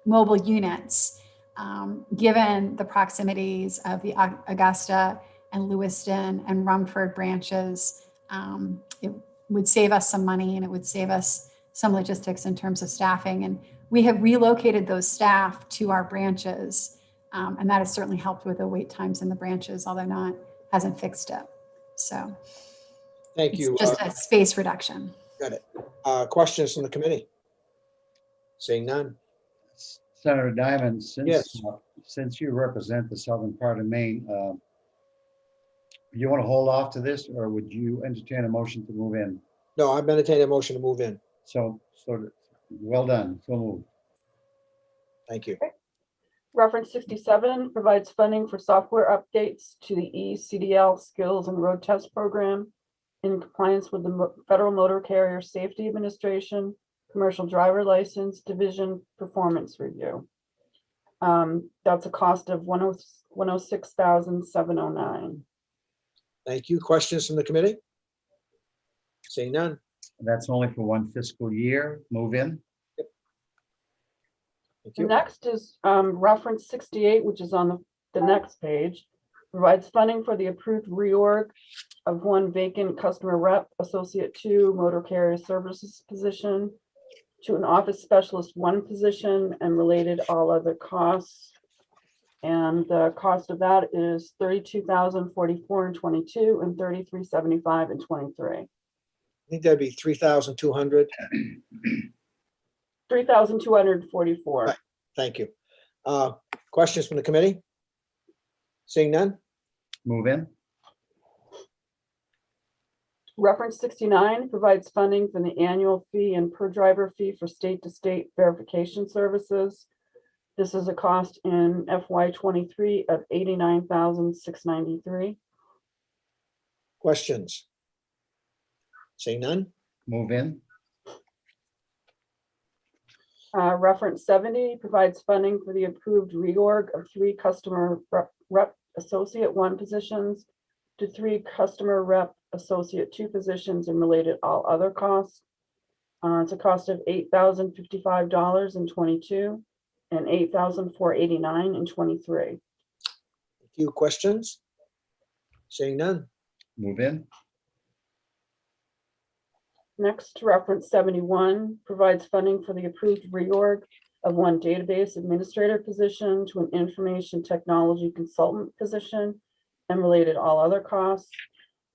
mobile units, given the proximities of the Augusta and Lewiston and Rumford branches? It would save us some money, and it would save us some logistics in terms of staffing. And we have relocated those staff to our branches, and that has certainly helped with the wait times in the branches, although hasn't fixed it. So
Thank
it's
you.
just a space reduction.
Got it. Questions from the committee? Seeing none.
Senator Diamond,
Yes.
Since you represent the southern part of Maine, you want to hold off to this, or would you entertain a motion to move in?
No, I've entertained a motion to move in.
So well done. So moved.
Thank you.
Reference 67 provides funding for software updates to the eCDL skills and road test program in compliance with the Federal Motor Carrier Safety Administration Commercial Driver License Division Performance Review. That's a cost of $106,709.
Thank you. Questions from the committee? Seeing none.
That's only for one fiscal year. Move in.
Thank
The
you.
next is reference 68, which is on the next page, provides funding for the approved reorg of one vacant customer rep, associate 2 motor carrier services position to an office specialist 1 position and related all other costs. And the cost of that is $32,044 in 22 and $33,75 in 23.
I think that'd be 3,200.
3,244.
Right. Thank you. Questions from the committee? Seeing none.
Move in.
Reference 69 provides funding for the annual fee and per driver fee for state-to-state verification services. This is a cost in FY23 of $89,693.
Questions? Seeing none.
Move in.
Reference 70 provides funding for the approved reorg of 3 customer rep associate 1 positions to 3 customer rep associate 2 positions and related all other costs. It's a cost of $8,055 in 22 and $8,489 in 23.
Thank you. Questions? Seeing none.
Move in.
Next, reference 71 provides funding for the approved reorg of 1 database administrator position to an information technology consultant position and related all other costs.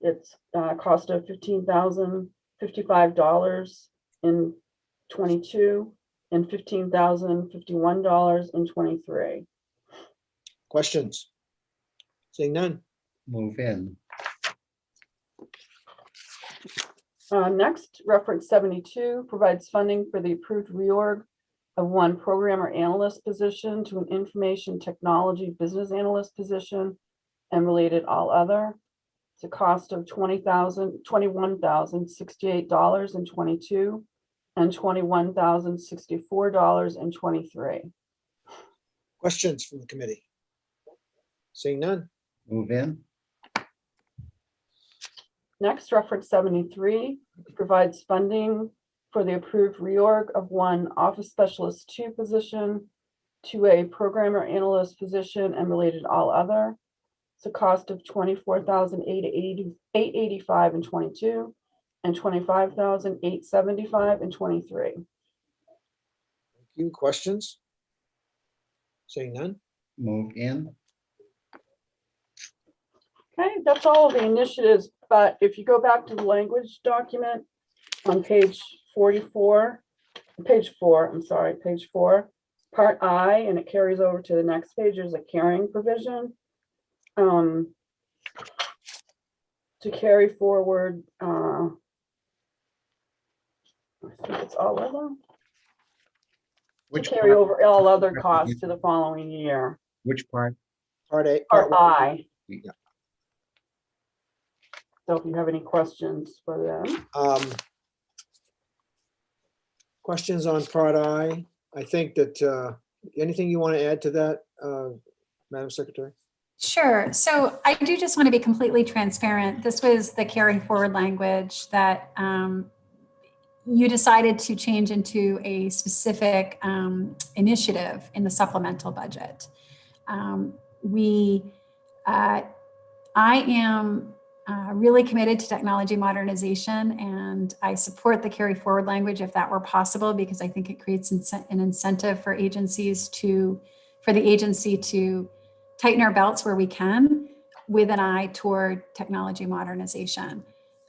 It's a cost of $15,055 in 22 and $15,051.23.
Questions? Seeing none.
Move in.
Next, reference 72 provides funding for the approved reorg of one programmer analyst position to an information technology business analyst position and related all other. It's a cost of $21,068.22 and $21,064.23.
Questions from the committee? Seeing none.
Move in.
Next, reference 73 provides funding for the approved reorg of one office specialist 2 position to a programmer analyst position and related all other. It's a cost of $24,885.22 and $25,875.23.
Thank you. Questions? Seeing none.
Move in.
Okay, that's all of the initiatives, but if you go back to the language document on page 4, part I, and it carries over to the next page, there's a carrying provision. To carry forward, I think it's all of them. To carry over all other costs to the following year.
Which part?
Part A.
Part I.
Yeah.
So if you have any questions for them.
Questions on part I? I think that, anything you want to add to that, Madam Secretary?
Sure. So I do just want to be completely transparent. This was the carry forward language that you decided to change into a specific initiative in the supplemental budget. I am really committed to technology modernization, and I support the carry forward language if that were possible, because I think it creates an incentive for the agency to tighten our belts where we can with an eye toward technology modernization.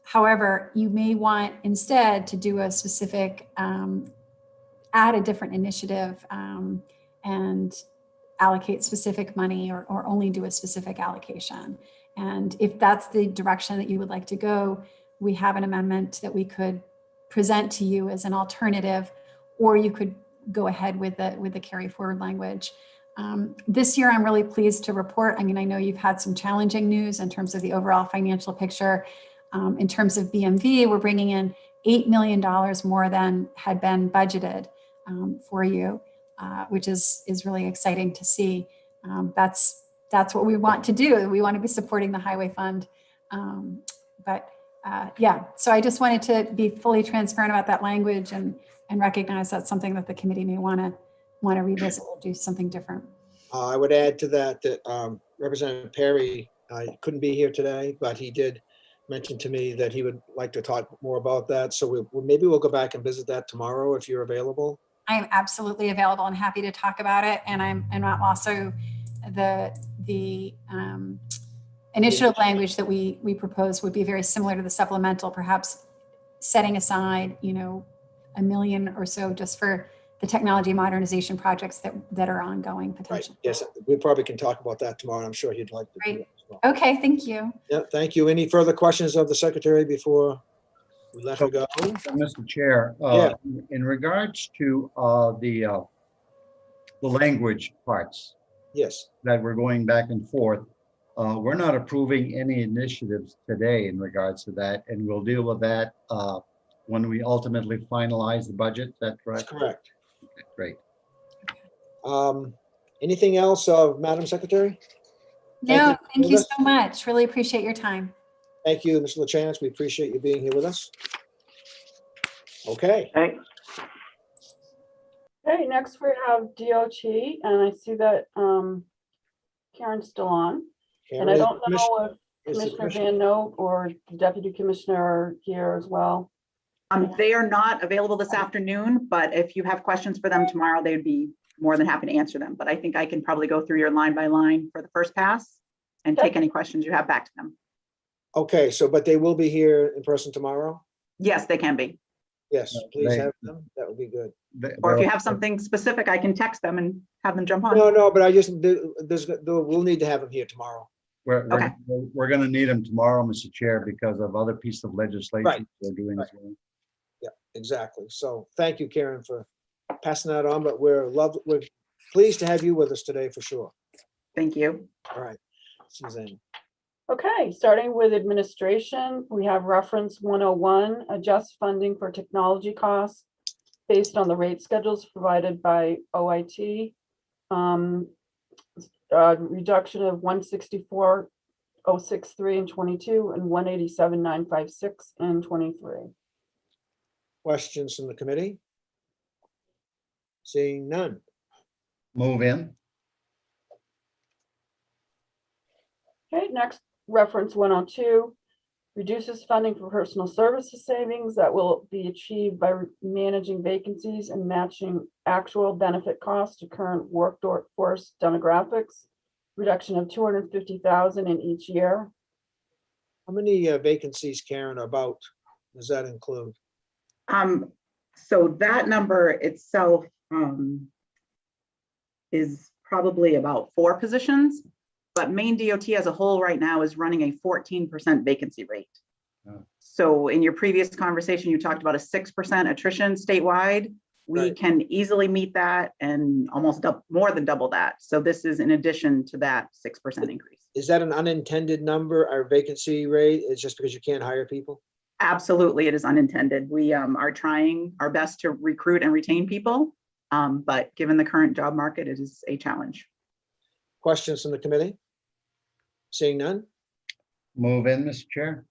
However, you may want instead to do a specific, add a different initiative and allocate specific money or only do a specific allocation. And if that's the direction that you would like to go, we have an amendment that we could present to you as an alternative, or you could go ahead with the carry forward language. This year, I'm really pleased to report, I mean, I know you've had some challenging news in terms of the overall financial picture. In terms of BMV, we're bringing in $8 million more than had been budgeted for you, which is really exciting to see. That's what we want to do. We want to be supporting the highway fund. Yeah, so I just wanted to be fully transparent about that language and recognize that's something that the committee may want to revisit or do something different.
I would add to that Representative Perry couldn't be here today, but he did mention to me that he would like to talk more about that. So maybe we'll go back and visit that tomorrow if you're available.
I am absolutely available and happy to talk about it. And I'm also the initiative language that we propose would be very similar to the supplemental, perhaps setting aside, $1 million or so just for the technology modernization projects that are ongoing potentially.
Right. Yes, we probably can talk about that tomorrow. I'm sure he'd like to.
Great.
Do that as well.
Okay, thank you.
Yeah, thank you. Any further questions of the secretary before we let her go?
Mr. Chair, in regards to the language parts.
Yes.
That we're going back and forth, we're not approving any initiatives today in regards to that, and we'll deal with that when we ultimately finalize the budget. Is that correct?
That's correct.
Okay, great.
Anything else, Madam Secretary?
No, thank you so much. Really appreciate your time.
Thank you, Mr. LaChance. We appreciate you being here with us. Okay.
Thanks.
Okay, next we have DOT, and I see that Karen's still on. And I don't know if Commissioner Van Note or the Deputy Commissioner are here as well.
They are not available this afternoon, but if you have questions for them tomorrow, they'd be more than happy to answer them. But I think I can probably go through your line by line for the first pass and take any questions you have back to them.
Okay, but they will be here in person tomorrow?
Yes, they can be.
Yes, please
They-
have them. That would be good.
Or if you have something specific, I can text them and have them jump on.
No, but I just, we'll need to have them here tomorrow.
Okay.
We're gonna need them tomorrow, Mr. Chair, because of other pieces of legislation
Right.
we're doing as well.
Yeah, exactly. So thank you, Karen, for passing that on, but we're pleased to have you with us today for sure.
Thank you.
All right, Suzanne.
Okay, starting with administration, we have reference 101, adjust funding for technology costs based on the rate schedules provided by OIT. Reduction of 164,063 in 22 and 187,956 in 23.
Questions from the committee? Seeing none.
Move in.
Okay, next, reference 102, reduces funding for personal services savings that will be achieved by managing vacancies and matching actual benefit costs to current workforce demographics. Reduction of 250,000 in each year.
How many vacancies, Karen, about does that include?
So that number itself is probably about 4 positions, but Maine DOT as a whole right now is running a 14% vacancy rate. So in your previous conversation, you talked about a 6% attrition statewide. We can easily meet that and almost more than double that. So this is in addition to that 6% increase.
Is that an unintended number? Our vacancy rate is just because you can't hire people?
Absolutely, it is unintended. We are trying our best to recruit and retain people, but given the current job market, it is a challenge.
Questions from the committee? Seeing none?
Move in, Mr. Chair.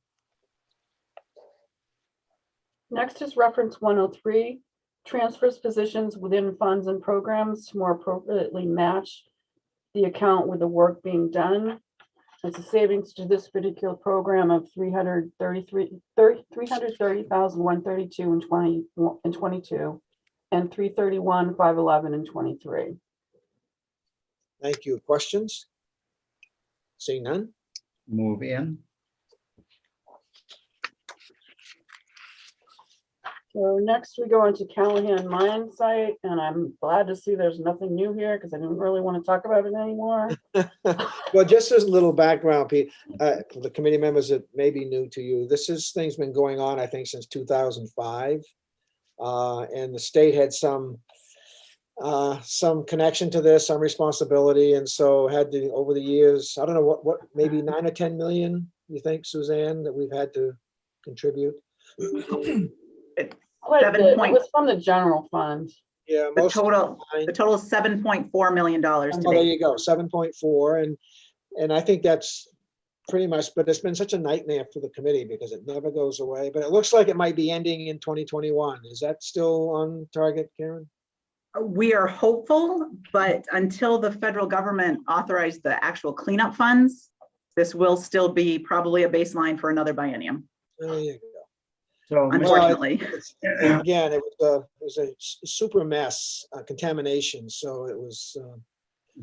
Next is reference 103, transfers positions within funds and programs to more appropriately match the account with the work being done. It's a savings to this particular program of 330,132 in 22 and 331,511 in 23.
Thank you. Questions? Seeing none?
Move in.
So next we go into Callahan Mine Site, and I'm glad to see there's nothing new here because I didn't really want to talk about it anymore.
Well, just as a little background, Pete, for the committee members that may be new to you, thing's been going on, I think, since 2005. And the state had some connection to this, some responsibility, and so had to, over the years, I don't know what maybe 9 or 10 million, you think, Suzanne, that we've had to contribute?
Quite a bit. It was from the general fund.
Yeah,
The total is $7.4 million to
Oh, there
date.
you go, 7.4, and I think that's pretty much, but it's been such a nightmare for the committee because it never goes away, but it looks like it might be ending in 2021. Is that still on target, Karen?
We are hopeful, but until the federal government authorized the actual cleanup funds, this will still be probably a baseline for another biennium,
There you go.
So,
unfortunately.
Again, it was a super mess, contamination, so it was,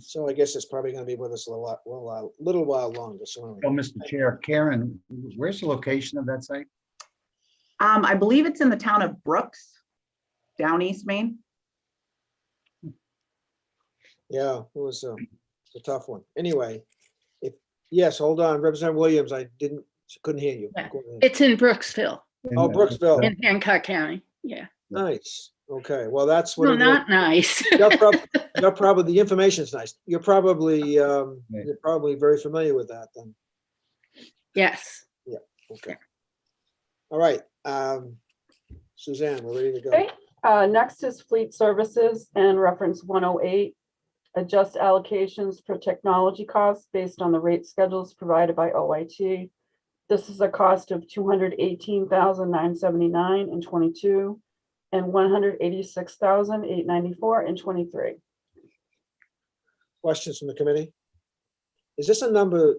so I guess it's probably gonna be with us a little while longer, so.
So, Mr. Chair, Karen, where's the location of that site?
I believe it's in the town of Brooks, down East Maine.
Yeah, it was a tough one. Anyway, yes, hold on, Representative Williams, couldn't hear you.
Yeah.
Go ahead.
It's in Brooksville,
Oh, Brooksville,
in Hancock County. Yeah.
nice. Okay, well, that's what
Well,
it is.
not nice.
You're probably, the information's nice. You're probably very familiar with that then.
Yes.
Okay. All right. Suzanne, we're ready to go.
Okay, next is fleet services and reference 108. Adjust allocations for technology costs based on the rate schedules provided by OIT. This is a cost of $218,979 in 22 and $186,894 in 23.
Questions from the committee? Is this a number,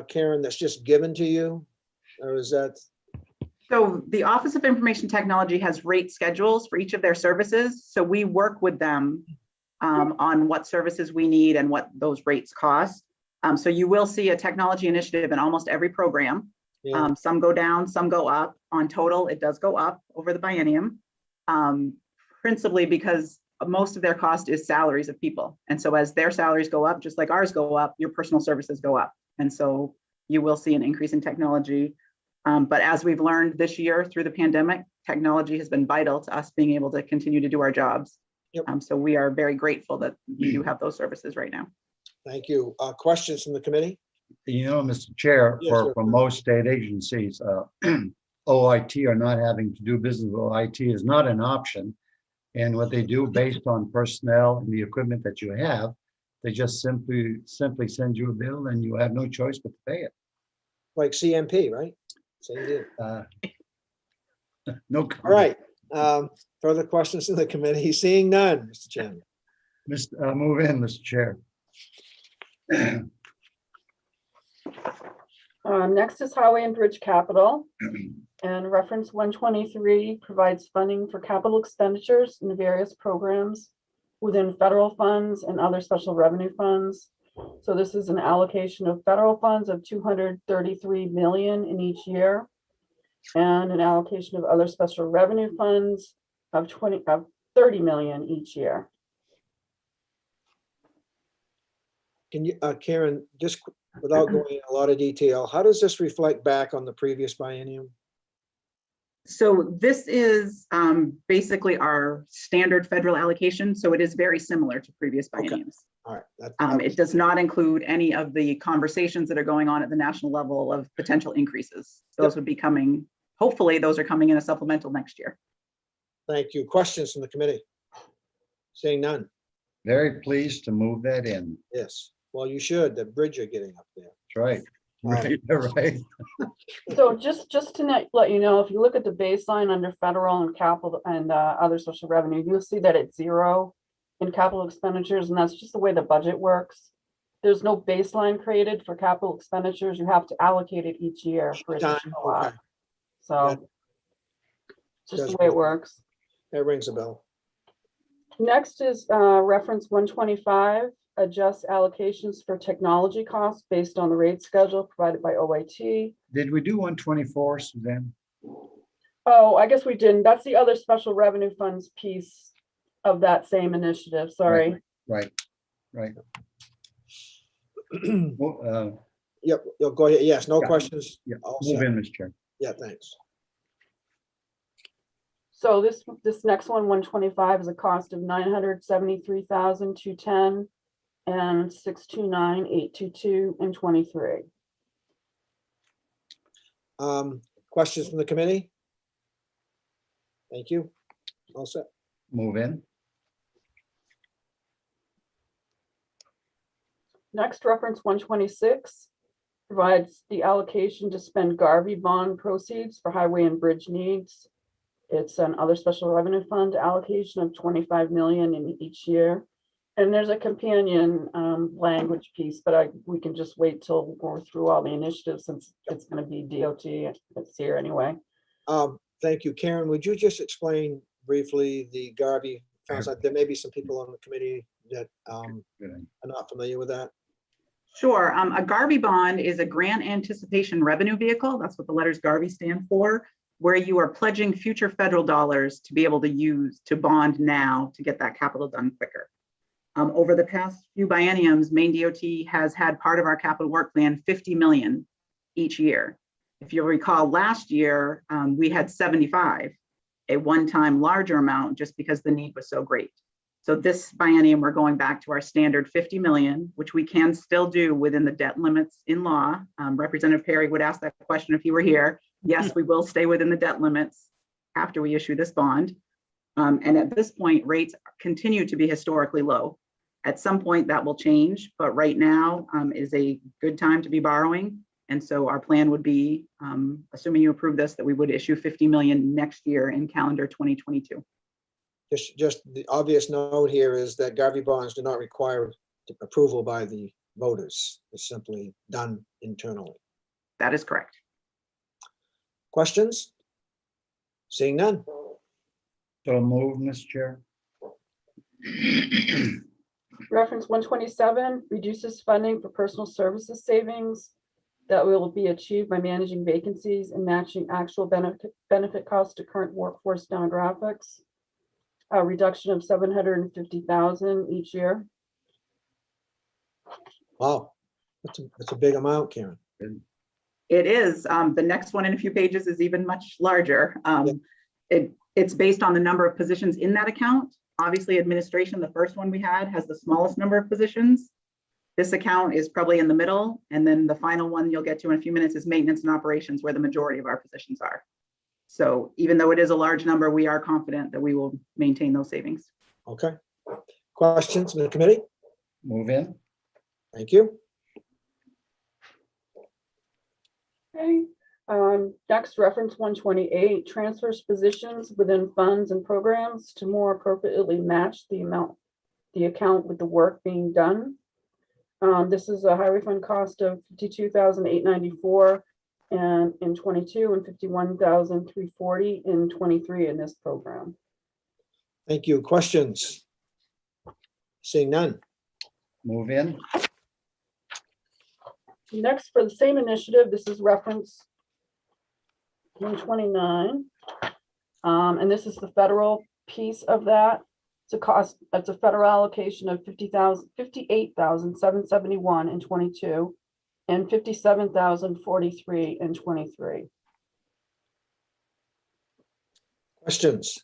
Karen, that's just given to you? Or is that,
So the Office of Information Technology has rate schedules for each of their services. So we work with them on what services we need and what those rates cost. So you will see a technology initiative in almost every program.
Yeah.
Some go down, some go up. On total, it does go up over the biennium. Principally because most of their cost is salaries of people. And so as their salaries go up, just like ours go up, your personal services go up. And so you will see an increase in technology. But as we've learned this year through the pandemic, technology has been vital to us being able to continue to do our jobs.
Yep.
So we are very grateful that we do have those services right now.
Thank you. Questions from the committee?
You know, Mr. Chair,
Yes, sir.
for most state agencies, OIT or not having to do business with OIT is not an option. And what they do based on personnel and the equipment that you have, they just simply send you a bill and you have no choice but to pay it.
Like CMP, right? Same deal.
No.
All right. Further questions in the committee? Seeing none, Mr. Chairman.
Move in, Mr. Chair.
Next is Highway and Bridge Capital. And reference 123 provides funding for capital expenditures in various programs within federal funds and other special revenue funds. So this is an allocation of federal funds of 233 million in each year, and an allocation of other special revenue funds of 30 million each year.
Can you, Karen, just without going in a lot of detail, how does this reflect back on the previous biennium?
So this is basically our standard federal allocation. So it is very similar to previous bienniums.
All right.
It does not include any of the conversations that are going on at the national level of potential increases. Those would be coming, hopefully those are coming in a supplemental next year.
Thank you. Questions from the committee? Seeing none.
Very pleased to move that in.
Yes. Well, you should. The bridge you're getting up there.
That's right. Right.
So just to let you know, if you look at the baseline under federal and capital and other social revenue, you'll see that it's zero in capital expenditures, and that's just the way the budget works. There's no baseline created for capital expenditures. You have to allocate it each year for it to show up. So it's just the way it works.
That rings a bell.
Next is reference 125, adjust allocations for technology costs based on the rate schedule provided by OIT.
Did we do 124, Suzanne?
Oh, I guess we didn't. That's the other special revenue funds piece of that same initiative. Sorry.
Right. Well,
Yep, you'll go ahead. Yes, no
Yeah.
questions.
yeah,
All
move
set.
in, Mr. Chair.
Yeah, thanks.
So this next one, 125, is a cost of 973,210 and 629,822 and 23.
Questions from the committee? Thank you. All set.
Move in.
Next, reference 126 provides the allocation to spend Garvey bond proceeds for highway and bridge needs. It's an other special revenue fund allocation of 25 million in each year. And there's a companion language piece, but we can just wait till we're through all the initiatives since it's going to be DOT. It's here anyway.
Thank you. Karen, would you just explain briefly the Garvey funds? There may be some people on the committee that are not familiar with that.
Sure. A Garvey bond is a grant anticipation revenue vehicle. That's what the letters Garvey stand for, where you are pledging future federal dollars to be able to use to bond now to get that capital done quicker. Over the past few bienniums, Maine DOT has had part of our capital work plan 50 million each year. If you'll recall, last year we had 75, a one-time larger amount just because the need was so great. So this biennium, we're going back to our standard 50 million, which we can still do within the debt limits in law. Representative Perry would ask that question if he were here. Yes, we will stay within the debt limits after we issue this bond. And at this point, rates continue to be historically low. At some point that will change, but right now is a good time to be borrowing. And so our plan would be, assuming you approve this, that we would issue 50 million next year in calendar 2022.
Just the obvious note here is that Garvey bonds do not require approval by the voters. It's simply done internally.
That is correct.
Questions? Seeing none.
So move, Mr. Chair.
Reference 127 reduces funding for personal services savings. that will be achieved by managing vacancies and matching actual benefit costs to current workforce demographics. A reduction of 750,000 each year.
Wow, that's a big amount, Karen.
It is. The next one in a few pages is even much larger. It's based on the number of positions in that account. Obviously, administration, the first one we had, has the smallest number of positions. This account is probably in the middle. And then the final one you'll get to in a few minutes is maintenance and operations, where the majority of our positions are. So even though it is a large number, we are confident that we will maintain those savings.
Okay. Questions from the committee?
Move in.
Thank you.
Okay. Next, reference 128, transfers positions within funds and programs to more appropriately match the account with the work being done. This is a highway fund cost of $52,894 and in 22 and $51,340 in 23 in this program.
Thank you. Questions? Seeing none.
Move in.
Next, for the same initiative, this is reference 129. And this is the federal piece of that. It's a cost, that's a federal allocation of $58,771 in 22 and $57,043 in 23.
Questions?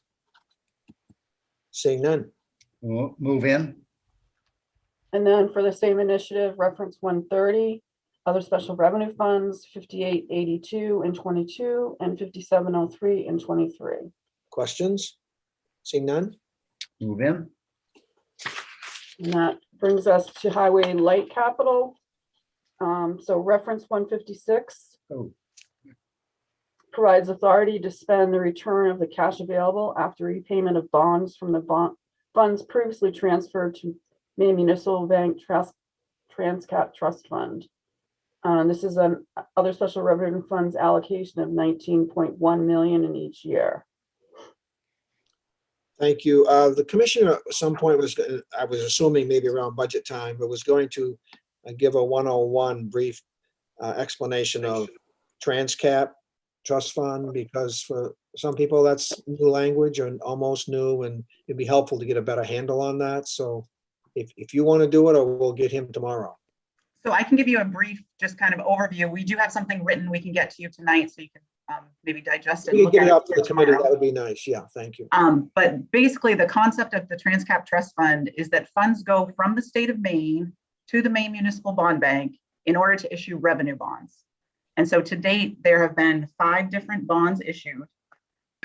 Seeing none.
Move in.
And then for the same initiative, reference 130, other special revenue funds, 5882 in 22 and 5703 in 23.
Questions? Seeing none.
Move in.
And that brings us to highway light capital. So reference 156 provides authority to spend the return of the cash available after repayment of bonds from the funds previously transferred to Maine Municipal Bank Transcap Trust Fund. This is an other special revenue funds allocation of 19.1 million in each year.
Thank you. The commissioner at some point was, I was assuming maybe around budget time, but was going to give a 101 brief explanation of Transcap Trust Fund, because for some people that's new language or almost new, and it'd be helpful to get a better handle on that. So if you want to do it, or we'll get him tomorrow.
So I can give you a brief, just kind of overview. We do have something written we can get to you tonight, so you can maybe digest it.
You
look
can
at
get it up to
it
the committee.
tomorrow.
That would be nice. Yeah, thank you.
But basically, the concept of the Transcap Trust Fund is that funds go from the state of Maine to the Maine Municipal Bond Bank in order to issue revenue bonds. And so to date, there have been 5 different bonds issued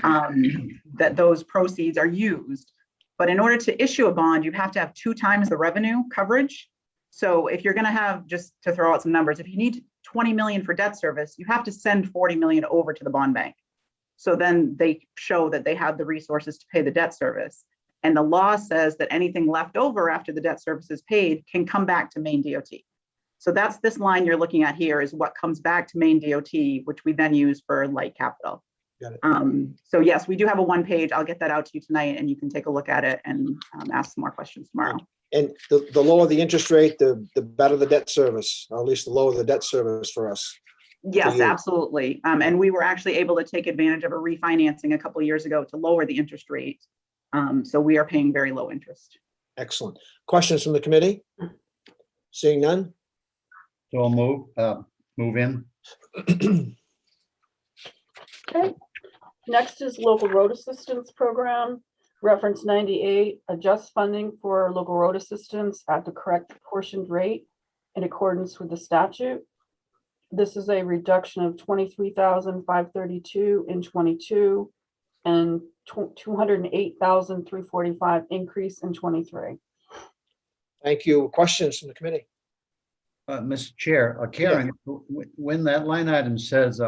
that those proceeds are used. But in order to issue a bond, you have to have 2 times the revenue coverage. So if you're going to have, just to throw out some numbers, if you need 20 million for debt service, you have to send 40 million over to the bond bank. So then they show that they have the resources to pay the debt service. And the law says that anything left over after the debt service is paid can come back to Maine DOT. So that's this line you're looking at here is what comes back to Maine DOT, which we then use for light capital.
Got it.
So yes, we do have a 1-page. I'll get that out to you tonight and you can take a look at it and ask some more questions tomorrow.
And the lower the interest rate, the better the debt service, or at least the lower the debt service for us.
Yes,
you.
absolutely. And we were actually able to take advantage of a refinancing a couple of years ago to lower the interest rate. So we are paying very low interest.
Excellent. Questions from the committee? Seeing none?
So move in.
Okay. Next is local road assistance program. Reference 98, adjust funding for local road assistance at the correct proportioned rate in accordance with the statute. This is a reduction of 23,532 in 22 and 208,345 increase in 23.
Thank you. Questions from the committee?
Mr. Chair, Karen, when that line item says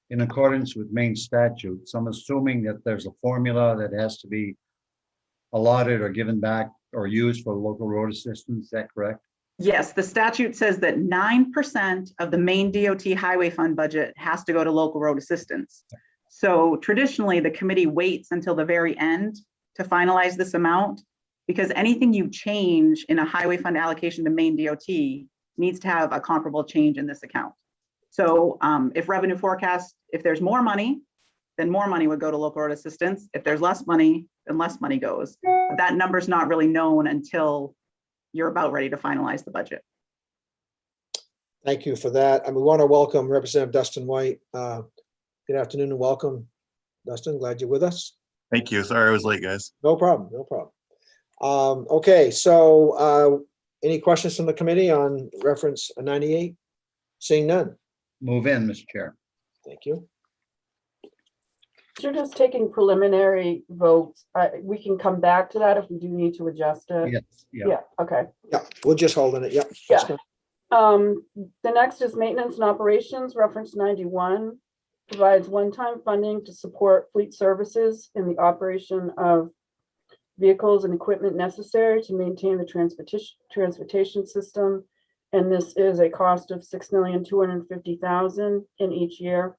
in accordance with Maine statutes, I'm assuming that there's a formula that has to be allotted or given back or used for local road assistance. Is that correct?
Yes, the statute says that 9% of the Maine DOT highway fund budget has to go to local road assistance. So traditionally, the committee waits until the very end to finalize this amount, because anything you change in a highway fund allocation to Maine DOT needs to have a comparable change in this account. So if revenue forecast, if there's more money, then more money would go to local road assistance. If there's less money, then less money goes. But that number's not really known until you're about ready to finalize the budget.
Thank you for that. And we want to welcome Representative Dustin White. Good afternoon and welcome, Dustin. Glad you're with us.
Thank you. Sorry I was late, guys.
No problem, no problem. Okay, so any questions from the committee on reference 98? Seeing none.
Move in, Mr. Chair.
Thank you.
You're just taking preliminary votes. We can come back to that if we do need to adjust it.
Yes, yeah.
Yeah, okay.
Yeah, we're just holding it. Yep.
Yeah. The next is maintenance and operations, reference 91, provides one-time funding to support fleet services in the operation of vehicles and equipment necessary to maintain the transportation system. And this is a cost of $6,250,000 in each year.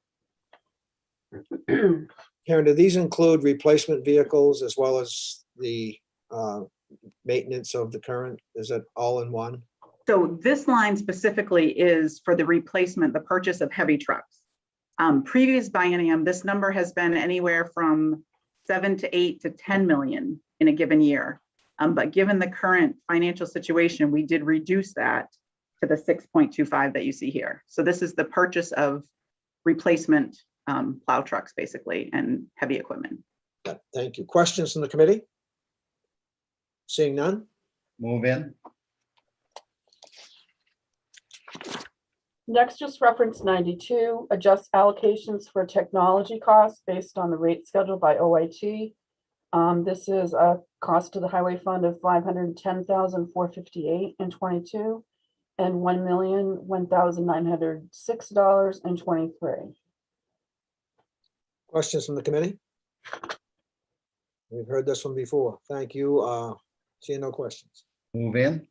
Karen, do these include replacement vehicles as well as the maintenance of the current? Is it all in one?
So this line specifically is for the replacement, the purchase of heavy trucks. Previous biennium, this number has been anywhere from 7 to 8 to 10 million in a given year. But given the current financial situation, we did reduce that to the 6.25 that you see here. So this is the purchase of replacement plow trucks, basically, and heavy equipment.
Thank you. Questions from the committee? Seeing none?
Move in.
Next, just reference 92, adjust allocations for technology costs based on the rate schedule by OIT. This is a cost to the highway fund of $510,458 in 22 and $1,001,906.23.
Questions from the committee? We've heard this one before. Thank you. Seeing no questions.
Move in.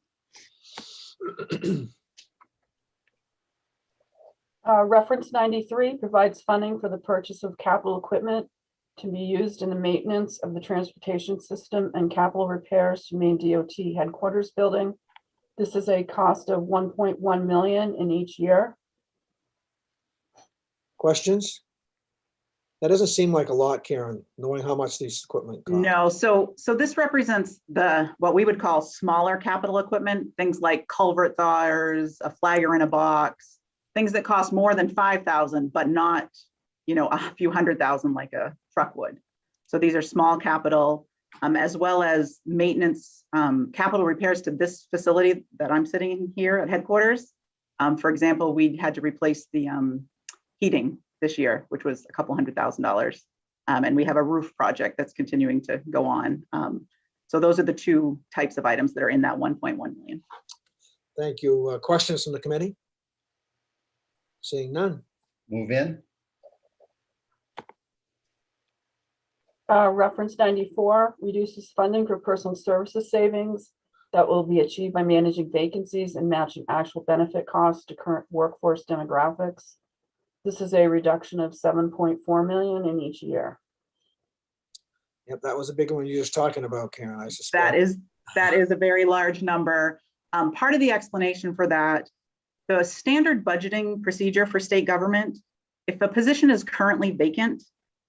Reference 93 provides funding for the purchase of capital equipment to be used in the maintenance of the transportation system and capital repairs to Maine DOT headquarters building. This is a cost of $1.1 million in each year.
Questions? That doesn't seem like a lot, Karen, knowing how much these equipment cost.
No, so this represents what we would call smaller capital equipment, things like culvert thawers, a flagger in a box, things that cost more than 5,000, but not, a few $100,000 like a truck would. So these are small capital, as well as maintenance, capital repairs to this facility that I'm sitting in here at headquarters. For example, we had to replace the heating this year, which was a couple $100,000. And we have a roof project that's continuing to go on. So those are the two types of items that are in that 1.1 million.
Thank you. Questions from the committee? Seeing none.
Move in.
Reference 94 reduces funding for personal services savings that will be achieved by managing vacancies and matching actual benefit costs to current workforce demographics. This is a reduction of 7.4 million in each year.
Yep, that was a big one you were just talking about, Karen, I suspect.
That is a very large number. Part of the explanation for that, the standard budgeting procedure for state government, if a position is currently vacant,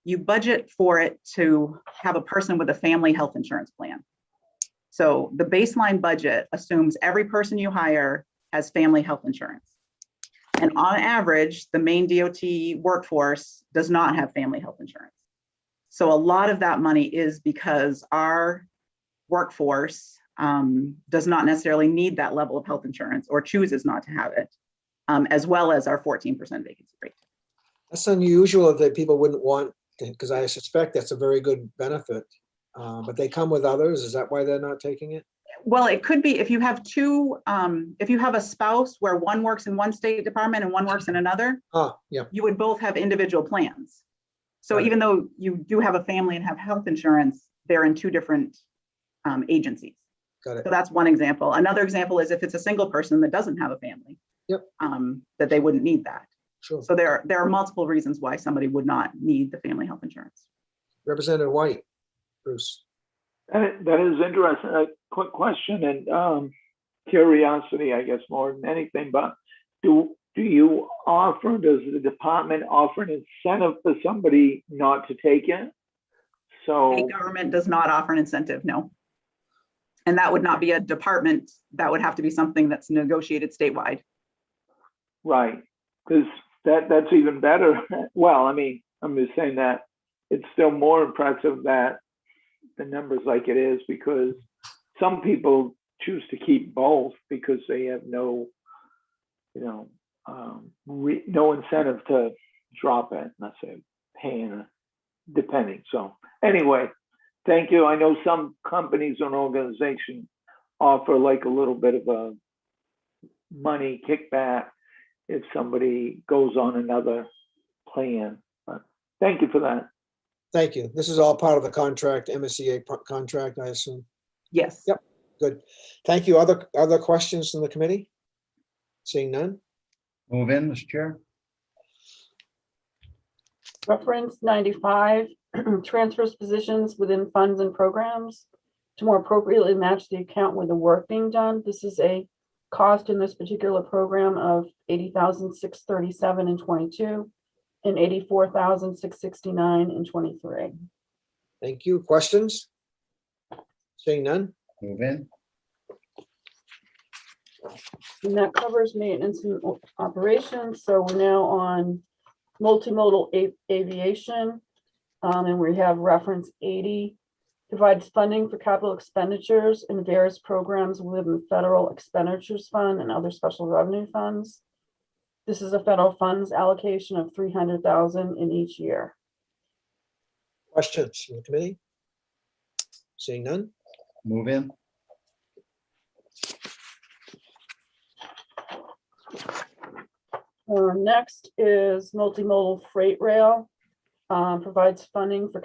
you budget for it to have a person with a family health insurance plan. So the baseline budget assumes every person you hire has family health insurance. And on average, the Maine DOT workforce does not have family health insurance. So a lot of that money is because our workforce does not necessarily need that level of health insurance or chooses not to have it, as well as our 14% vacancy rate.
That's unusual that people wouldn't want, because I suspect that's a very good benefit, but they come with others. Is that why they're not taking it?
Well, it could be if you have two, if you have a spouse where one works in one state department and one works in another,
yeah,
you would both have individual plans. So even though you do have a family and have health insurance, they're in two different agencies.
Got it.
So that's one example. Another example is if it's a single person that doesn't have a family,
yep,
that they wouldn't need that.
Sure.
So there are multiple reasons why somebody would not need the family health insurance.
Representative White, Bruce.
That is interesting. A quick question and curiosity, I guess, more than anything. But do do you offer, does the department offer an incentive for somebody not to take it? So,
State government does not offer an incentive, no. And that would not be a department, that would have to be something that's negotiated statewide.
right, because that's even better. Well, I mean, I'm just saying that it's still more impressive that the numbers like it is, because some people choose to keep both because they have no, you know, no incentive to drop it unless they're paying, depending. So anyway, thank you. I know some companies or organizations offer like a little bit of a money kickback if somebody goes on another plan. But thank you for that.
Thank you. This is all part of the contract, MSCA contract, I assume.
Yes.
Yep, good. Thank you. Other questions from the committee? Seeing none?
Move in, Mr. Chair.
Reference 95, transfers positions within funds and programs to more appropriately match the account with the work being done. This is a cost in this particular program of $80,637 in 22 and $84,669 in 23.
Thank you. Questions? Seeing none?
Move in.
And that covers maintenance and operations. So we're now on multimodal aviation. And we have reference 80, provides funding for capital expenditures in various programs within the federal expenditures fund and other special revenue funds. This is a federal funds allocation of $300,000 in each year.
Questions from the committee? Seeing none?
Move in.
Next is multimodal freight rail. Provides funding for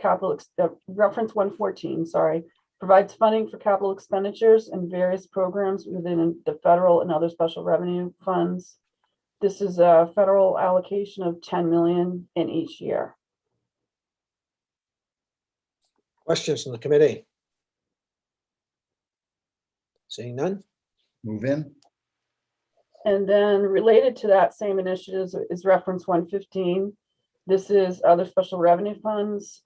reference 114, sorry, provides funding for capital expenditures and various programs within the federal and other special revenue funds. This is a federal allocation of 10 million in each year.
Questions from the committee? Seeing none?
Move in.
And then related to that same initiative is reference 115. This is other special revenue funds,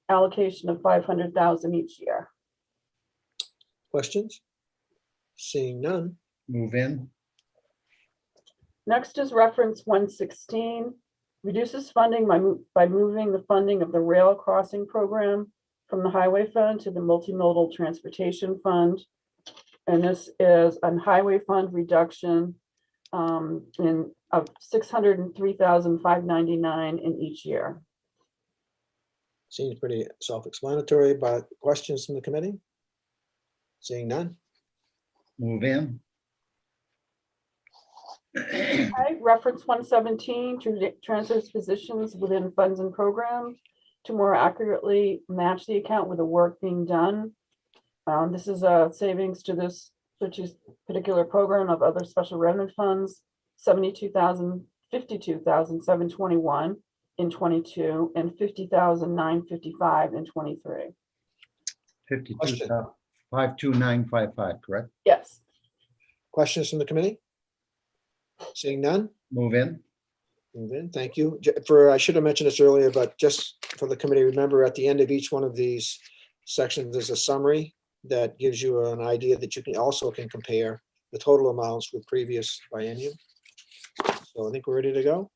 allocation of 500,000 each year.
Questions? Seeing none?
Move in.
Next is reference 116, reduces funding by moving the funding of the rail crossing program from the highway fund to the multimodal transportation fund. And this is a highway fund reduction of $603,599 in each year.
Seems pretty self-explanatory, but questions from the committee? Seeing none?
Move in.
Okay, reference 117 to transfers positions within funds and programs to more accurately match the account with the work being done. This is a savings to this particular program of other special revenue funds, $52,721 in 22 and $50,955 in 23.
52955, correct?
Yes.
Questions from the committee? Seeing none?
Move in.
Move in. Thank you. I should have mentioned this earlier, but just for the committee, remember at the end of each one of these sections, there's a summary that gives you an idea that you can also compare the total amounts with previous biennium. So I think we're ready to go.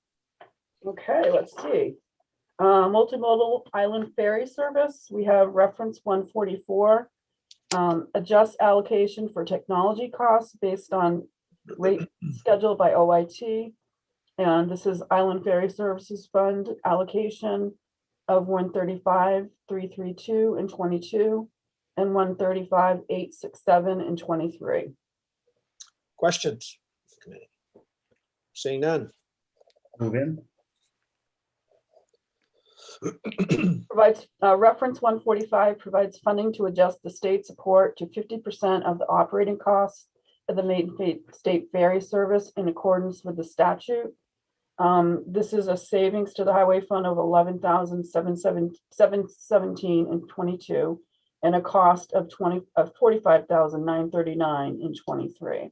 Okay, let's see. Multimodal island ferry service, we have reference 144. Adjust allocation for technology costs based on rate scheduled by OIT. And this is Island Ferry Services Fund allocation of 135,332 in 22 and 135,867 in 23.
Questions? Committee. Seeing none.
Move in.
Provides reference 145 provides funding to adjust the state support to 50% of the operating costs of the Main State Ferry Service in accordance with the statute. This is a savings to the highway fund of $11,717 in 22 and a cost of $45,939 in 23.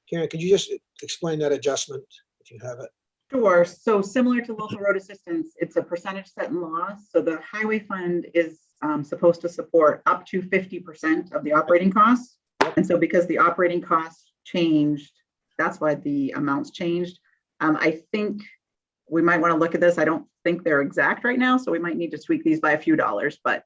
Karen, could you just explain that adjustment if you have it?
Sure. So similar to local road assistance, it's a percentage set in law. So the highway fund is supposed to support up to 50% of the operating costs. And so because the operating costs changed, that's why the amounts changed. I think we might want to look at this. I don't think they're exact right now, so we might need to tweak these by a few dollars, but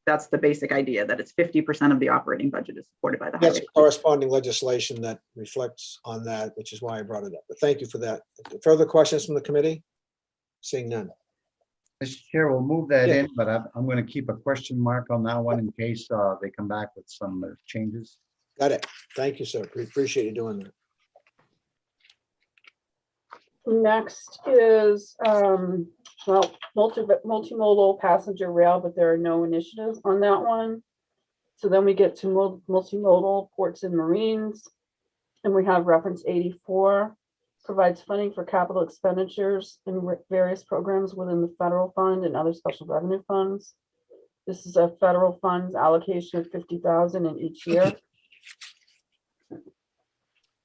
that's the basic idea, that it's 50% of the operating budget is supported by the
That's
highway.
corresponding legislation that reflects on that, which is why I brought it up. But thank you for that. Further questions from the committee? Seeing none.
Mr. Chair, we'll move that
Yeah.
in, but I'm going to keep a question mark on that one in case they come back with some changes.
Got it. Thank you, sir. Appreciate you doing that.
Next is, well, multimodal passenger rail, but there are no initiatives on that one. So then we get to multimodal ports and marines. And we have reference 84, provides funding for capital expenditures in various programs within the federal fund and other special revenue funds. This is a federal funds allocation of $50,000 in each year.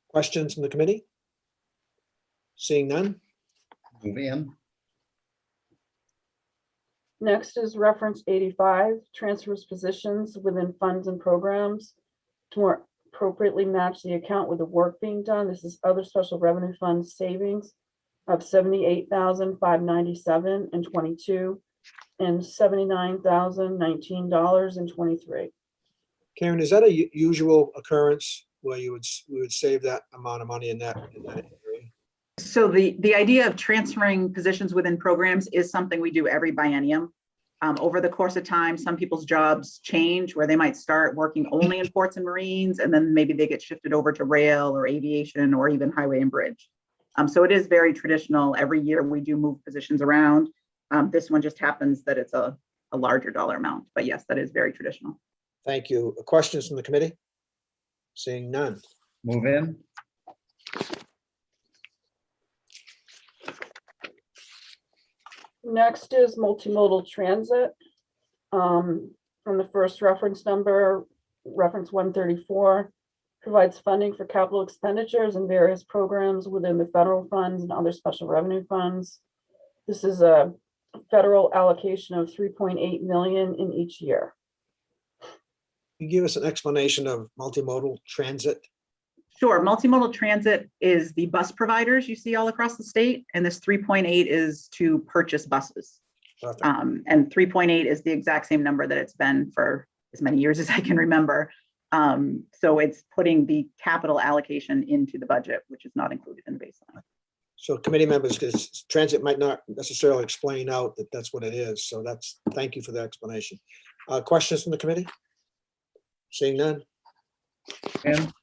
Questions from the committee? Seeing none?
Move in.
Next is reference 85, transfers positions within funds and programs to more appropriately match the account with the work being done. This is other special revenue fund savings of $78,597 and 22 and $79,019 and 23.
Karen, is that a usual occurrence where we would save that amount of money in that area?
So the idea of transferring positions within programs is something we do every biennium. Over the course of time, some people's jobs change where they might start working only in ports and marines, and then maybe they get shifted over to rail or aviation or even highway and bridge. So it is very traditional. Every year we do move positions around. This one just happens that it's a larger dollar amount, but yes, that is very traditional.
Thank you. Questions from the committee? Seeing none.
Move in.
Next is multimodal transit. From the first reference number, reference 134, provides funding for capital expenditures and various programs within the federal funds and other special revenue funds. This is a federal allocation of 3.8 million in each year.
Can you give us an explanation of multimodal transit?
Sure. Multimodal transit is the bus providers you see all across the state, and this 3.8 is to purchase buses. And 3.8 is the exact same number that it's been for as many years as I can remember. So it's putting the capital allocation into the budget, which is not included in the baseline.
So committee members, because transit might not necessarily explain out that that's what it is. So thank you for the explanation. Questions from the committee? Seeing none.
And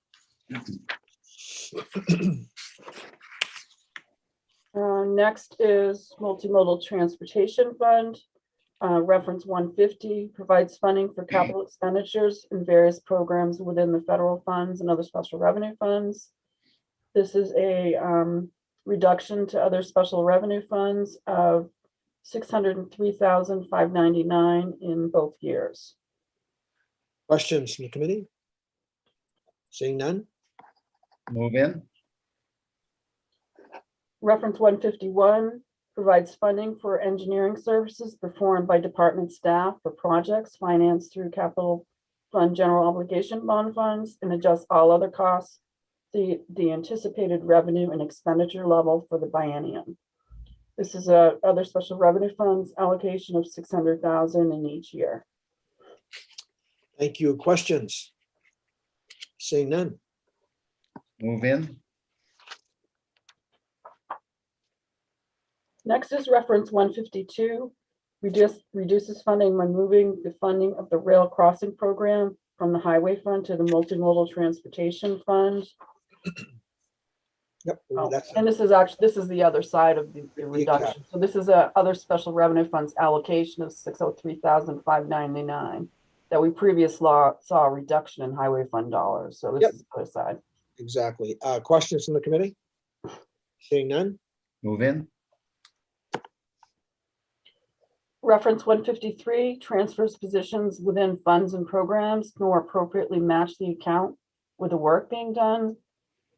Next is multimodal transportation fund. Reference 150 provides funding for capital expenditures in various programs within the federal funds and other special revenue funds. This is a reduction to other special revenue funds of $603,599 in both years.
Questions from the committee? Seeing none.
move in.
Reference 151 provides funding for engineering services performed by department staff for projects financed through capital fund general obligation bond funds and adjusts all other costs to the anticipated revenue and expenditure level for the biennium. This is a other special revenue funds allocation of $600,000 in each year.
Thank you. Questions? Seeing none.
Move in.
Next is reference 152, reduces funding when moving the funding of the rail crossing program from the highway fund to the multimodal transportation fund.
Yep.
And this is the other side of the reduction. So this is a other special revenue funds allocation of $603,599 that we previously saw a reduction in highway fund dollars. So this is the other side.
Exactly. Questions from the committee? Seeing none.
Move in.
Reference 153 transfers positions within funds and programs more appropriately match the account with the work being done.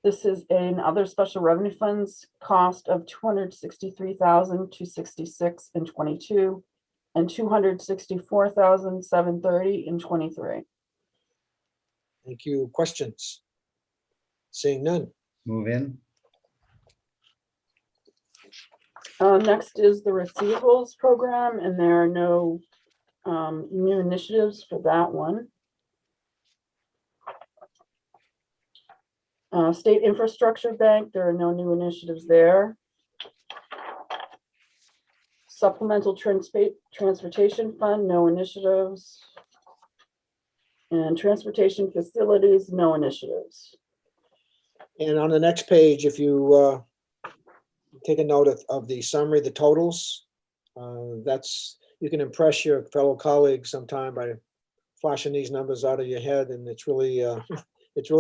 This is in other special revenue funds, cost of 263,266 in 22 and 264,730 in 23.
Thank you. Questions? Seeing none.
Move in.
Next is the receivables program, and there are no new initiatives for that one. State Infrastructure Bank, there are no new initiatives there. Supplemental Transportation Fund, no initiatives. And Transportation Facilities, no initiatives.
And on the next page, if you take a note of the summary, the totals, you can impress your fellow colleagues sometime by flashing these numbers out of your head, and it's really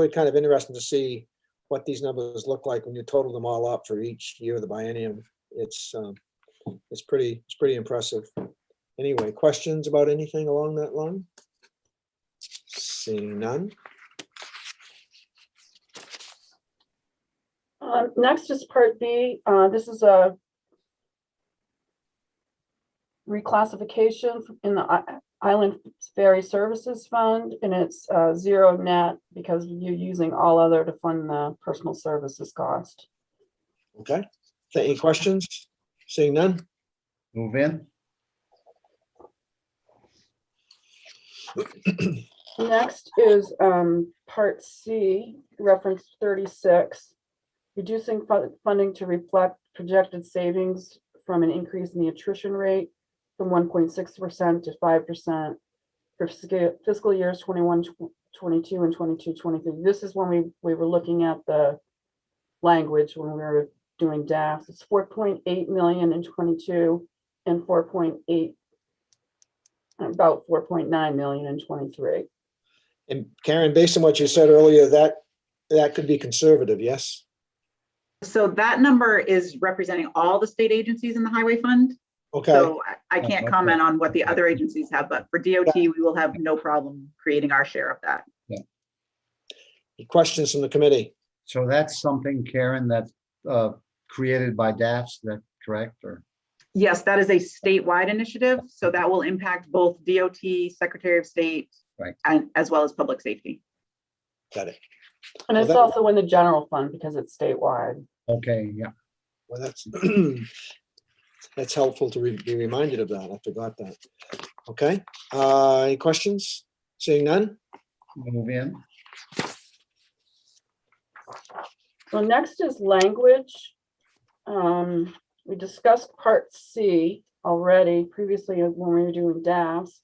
kind of interesting to see what these numbers look like when you total them all up for each year of the biennium. It's pretty impressive. Anyway, questions about anything along that line? Seeing none.
Next is Part B. This is a reclassification in the Island Ferry Services Fund, and it's zero net because you're using all other to fund the personal services cost.
Okay. Any questions? Seeing none.
Move in.
Next is Part C, reference 36, reducing funding to reflect projected savings from an increase in the attrition rate from 1.6% to 5% for fiscal years 21, 22, and 22, 23. This is when we were looking at the language when we were doing DAFs. It's 4.8 million in 22 and about 4.9 million in 23.
And Karen, based on what you said earlier, that could be conservative, yes?
So that number is representing all the state agencies in the highway fund.
Okay.
So I can't
Okay.
comment on what the other agencies have, but for DOT, we will have no problem creating our share of that.
Any questions from the committee?
So that's something, Karen, that's created by DAFs, is that correct, or?
Yes, that is a statewide initiative. So that will impact both DOT, Secretary of State,
Right.
and as well as public safety.
Got it.
And it's
Well,
also in the general fund because it's statewide.
Okay, yeah.
Well, that's helpful to be reminded of that. I forgot that. Okay. Any questions? Seeing none?
Move in.
So next is language. We discussed Part C already previously when we were doing DAS.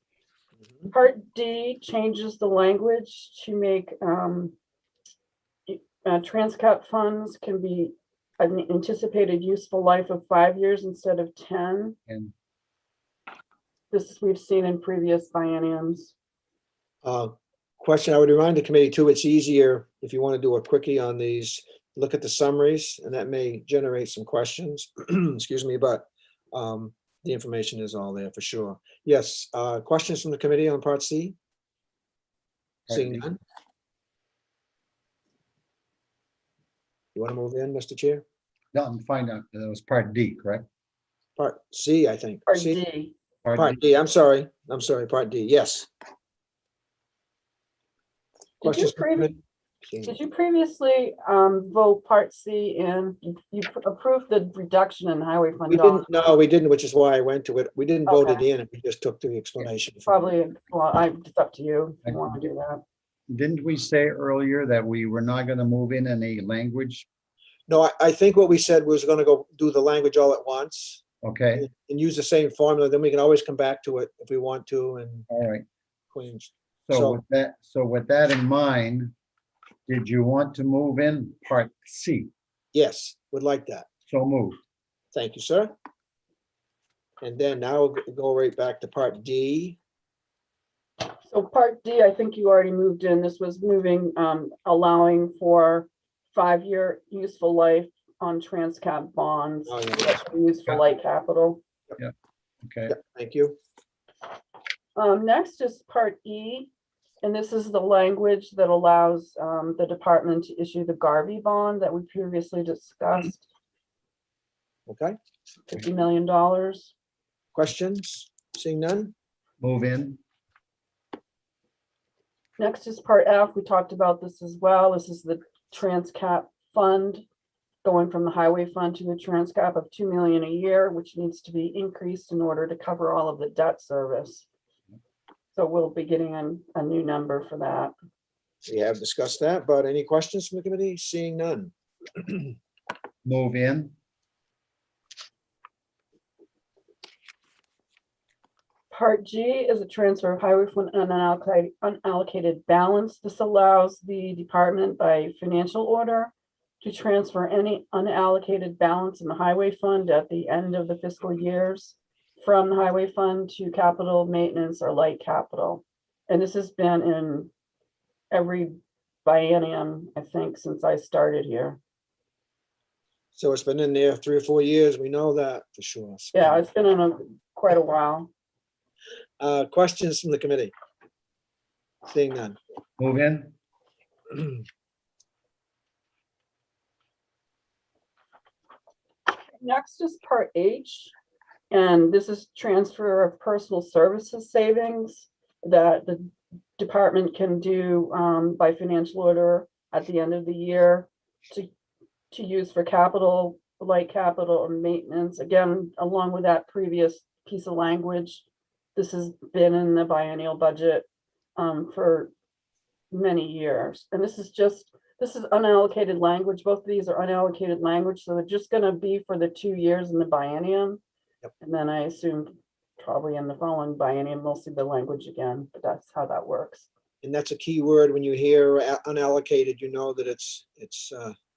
Part D changes the language to make Transcat funds can be an anticipated useful life of 5 years instead of 10.
And
This we've seen in previous bienniums.
Question, I would remind the committee too, it's easier if you want to do a quickie on these, look at the summaries, and that may generate some questions. Excuse me, but the information is all there for sure. Yes, questions from the committee on Part C? Seeing none? You want to move in, Mr. Chair?
no, I'm fine. That was part D, correct?
Part C, I think.
Part
C?
D.
Part D, I'm sorry, Part D, yes. Questions? from the committee?
Did you previously vote Part C in? You approved the reduction in highway fund
We
dollars?
didn't, no, we didn't, which is why I went to it. We didn't vote it
Okay.
in, we just took the explanation.
Probably, well, it's up to you if you want to do that.
Didn't we say earlier that we were not going to move in any language?
No, I think what we said was gonna go do the language all at once
Okay,
and use the same formula, then we can always come back to it if we want to and
all right.
Queens.
So with that in mind, did you want to move in part C?
Yes, would like that.
So moved.
Thank you, sir. And then now we'll go right back to Part D.
So Part D, I think you already moved in. This was moving, allowing for 5-year useful life on Transcat bonds.
Oh, yeah.
That's for useful life capital.
Okay,
Yep, thank you.
Next is Part E, And this is the language that allows the department to issue the Garvey bond that we previously discussed,
Okay,
$50 million.
questions? Seeing none?
Move in.
Next is part F. We talked about this as well. This is the Transcap fund going from the highway fund to the Transcap of 2 million a year, which needs to be increased in order to cover all of the debt service. So we'll be getting a new number for that.
We have discussed that, but any questions from the committee? Seeing none?
Move in.
Part G is a transfer of highway fund unallocated balance. This allows the department by financial order to transfer any unallocated balance in the highway fund at the end of the fiscal years from the highway fund to capital maintenance or light capital. And this has been in every biennium, I think, since I started here.
So it's been in there 3 or 4 years. We know that for sure.
Yeah, it's been in quite a while.
Questions from the committee? Seeing none.
Move in.
Next is part H, and this is transfer of personal services savings that the department can do by financial order at the end of the year to use for capital, light capital and maintenance. Again, along with that previous piece of language, this has been in the biennial budget for many years. And this is unallocated language. Both of these are unallocated language. So they're just going to be for the 2 years in the biennium.
Yep.
And then I assume probably in the following biennium, we'll see the language again, but that's how that works.
And that's a key word. When you hear unallocated, you know that it's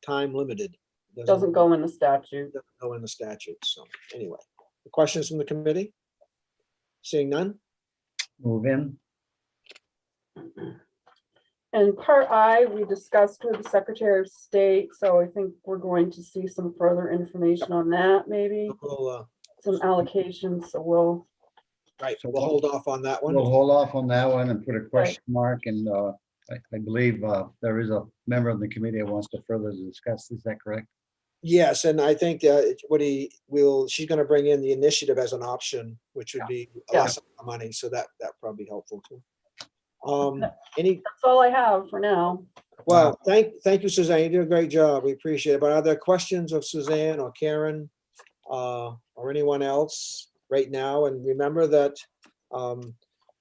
time limited.
Doesn't go in the statute.
Doesn't go in the statute. So anyway, the questions from the committee? Seeing none?
Move in.
And part I, we discussed with the Secretary of State, so I think we're going to see some further information on that, maybe, some allocations, so we'll.
Right, so we'll hold off on that one.
We'll hold off on that one and put a question mark, and I believe there is a member of the committee that wants to further discuss. Is that correct?
Yes, and I think she's going to bring in the initiative as an option, which would be a lot of money, so that probably helpful too. That's
all I have for now.
Well, thank you, Suzanne. You did a great job. We appreciate it. But are there questions of Suzanne or Karen or anyone else right now? And remember that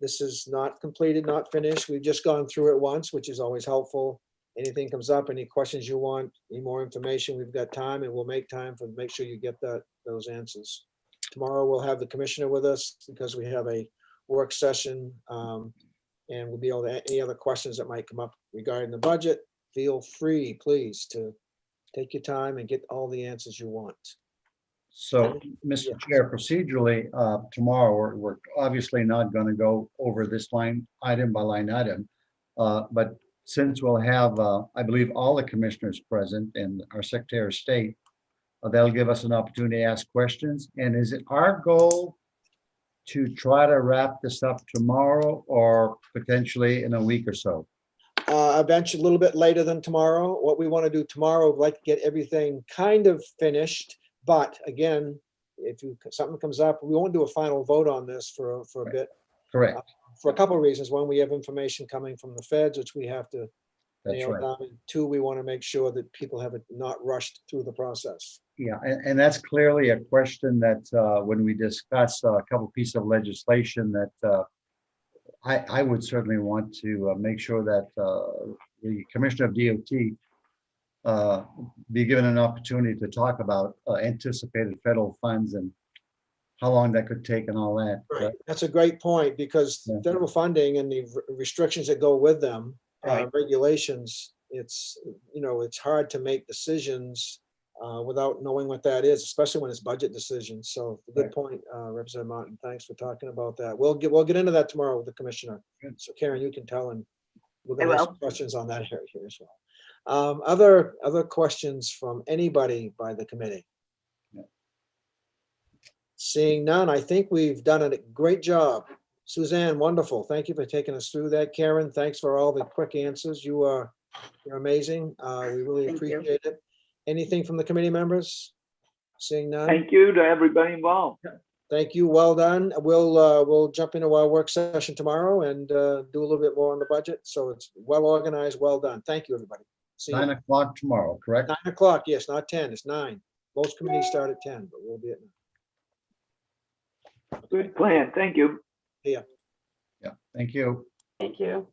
this is not completed, not finished. We've just gone through it once, which is always helpful. Anything comes up, any questions you want, any more information, we've got time, and we'll make time for make sure you get those answers. Tomorrow we'll have the commissioner with us because we have a work session, and we'll be able to any other questions that might come up regarding the budget. Feel free, please, to take your time and get all the answers you want.
So, Mr. Chair, procedurally, tomorrow, we're obviously not going to go over this line item by line item, but since we'll have, I believe, all the commissioners present and our Secretary of State, that'll give us an opportunity to ask questions. And is it our goal to try to wrap this up tomorrow or potentially in a week or so?
Eventually, a little bit later than tomorrow. What we want to do tomorrow, we'd like to get everything kind of finished. But again, if something comes up, we won't do a final vote on this for a bit.
Correct.
For a couple of reasons. One, we have information coming from the feds, which we have to
That's
nail
right.
down. And two, we want to make sure that people have it not rushed through the process.
Yeah, and that's clearly a question that when we discuss a couple pieces of legislation that I would certainly want to make sure that the Commissioner of DOT be given an opportunity to talk about anticipated federal funds and how long that could take and all that.
Right. That's a great point because federal funding and the restrictions that go with them, regulations, it's hard to make decisions without knowing what that is, especially when it's budget decisions. So good point, Representative Martin. Thanks for talking about that. We'll get into that tomorrow with the commissioner. So Karen, you can tell, and we're going to ask questions on that area here as well. Other questions from anybody by the committee? Seeing none, I think we've done a great job Suzanne, wonderful. Thank you for taking us through that. Karen, thanks for all the quick answers. You're amazing. We really
Thank you.
appreciate it. Anything from the committee members? Seeing none?
Thank you to everybody involved.
Thank you. Well done. We'll jump into our work session tomorrow and do a little bit more on the budget. So it's well organized, well done. Thank you, everybody. See you.
9 o'clock tomorrow, correct?
9 o'clock, yes, not 10, it's 9. Most committees start at 10, but we'll be at 9.
Good plan. Thank you.
Yeah.
Yeah, thank you.
Thank you.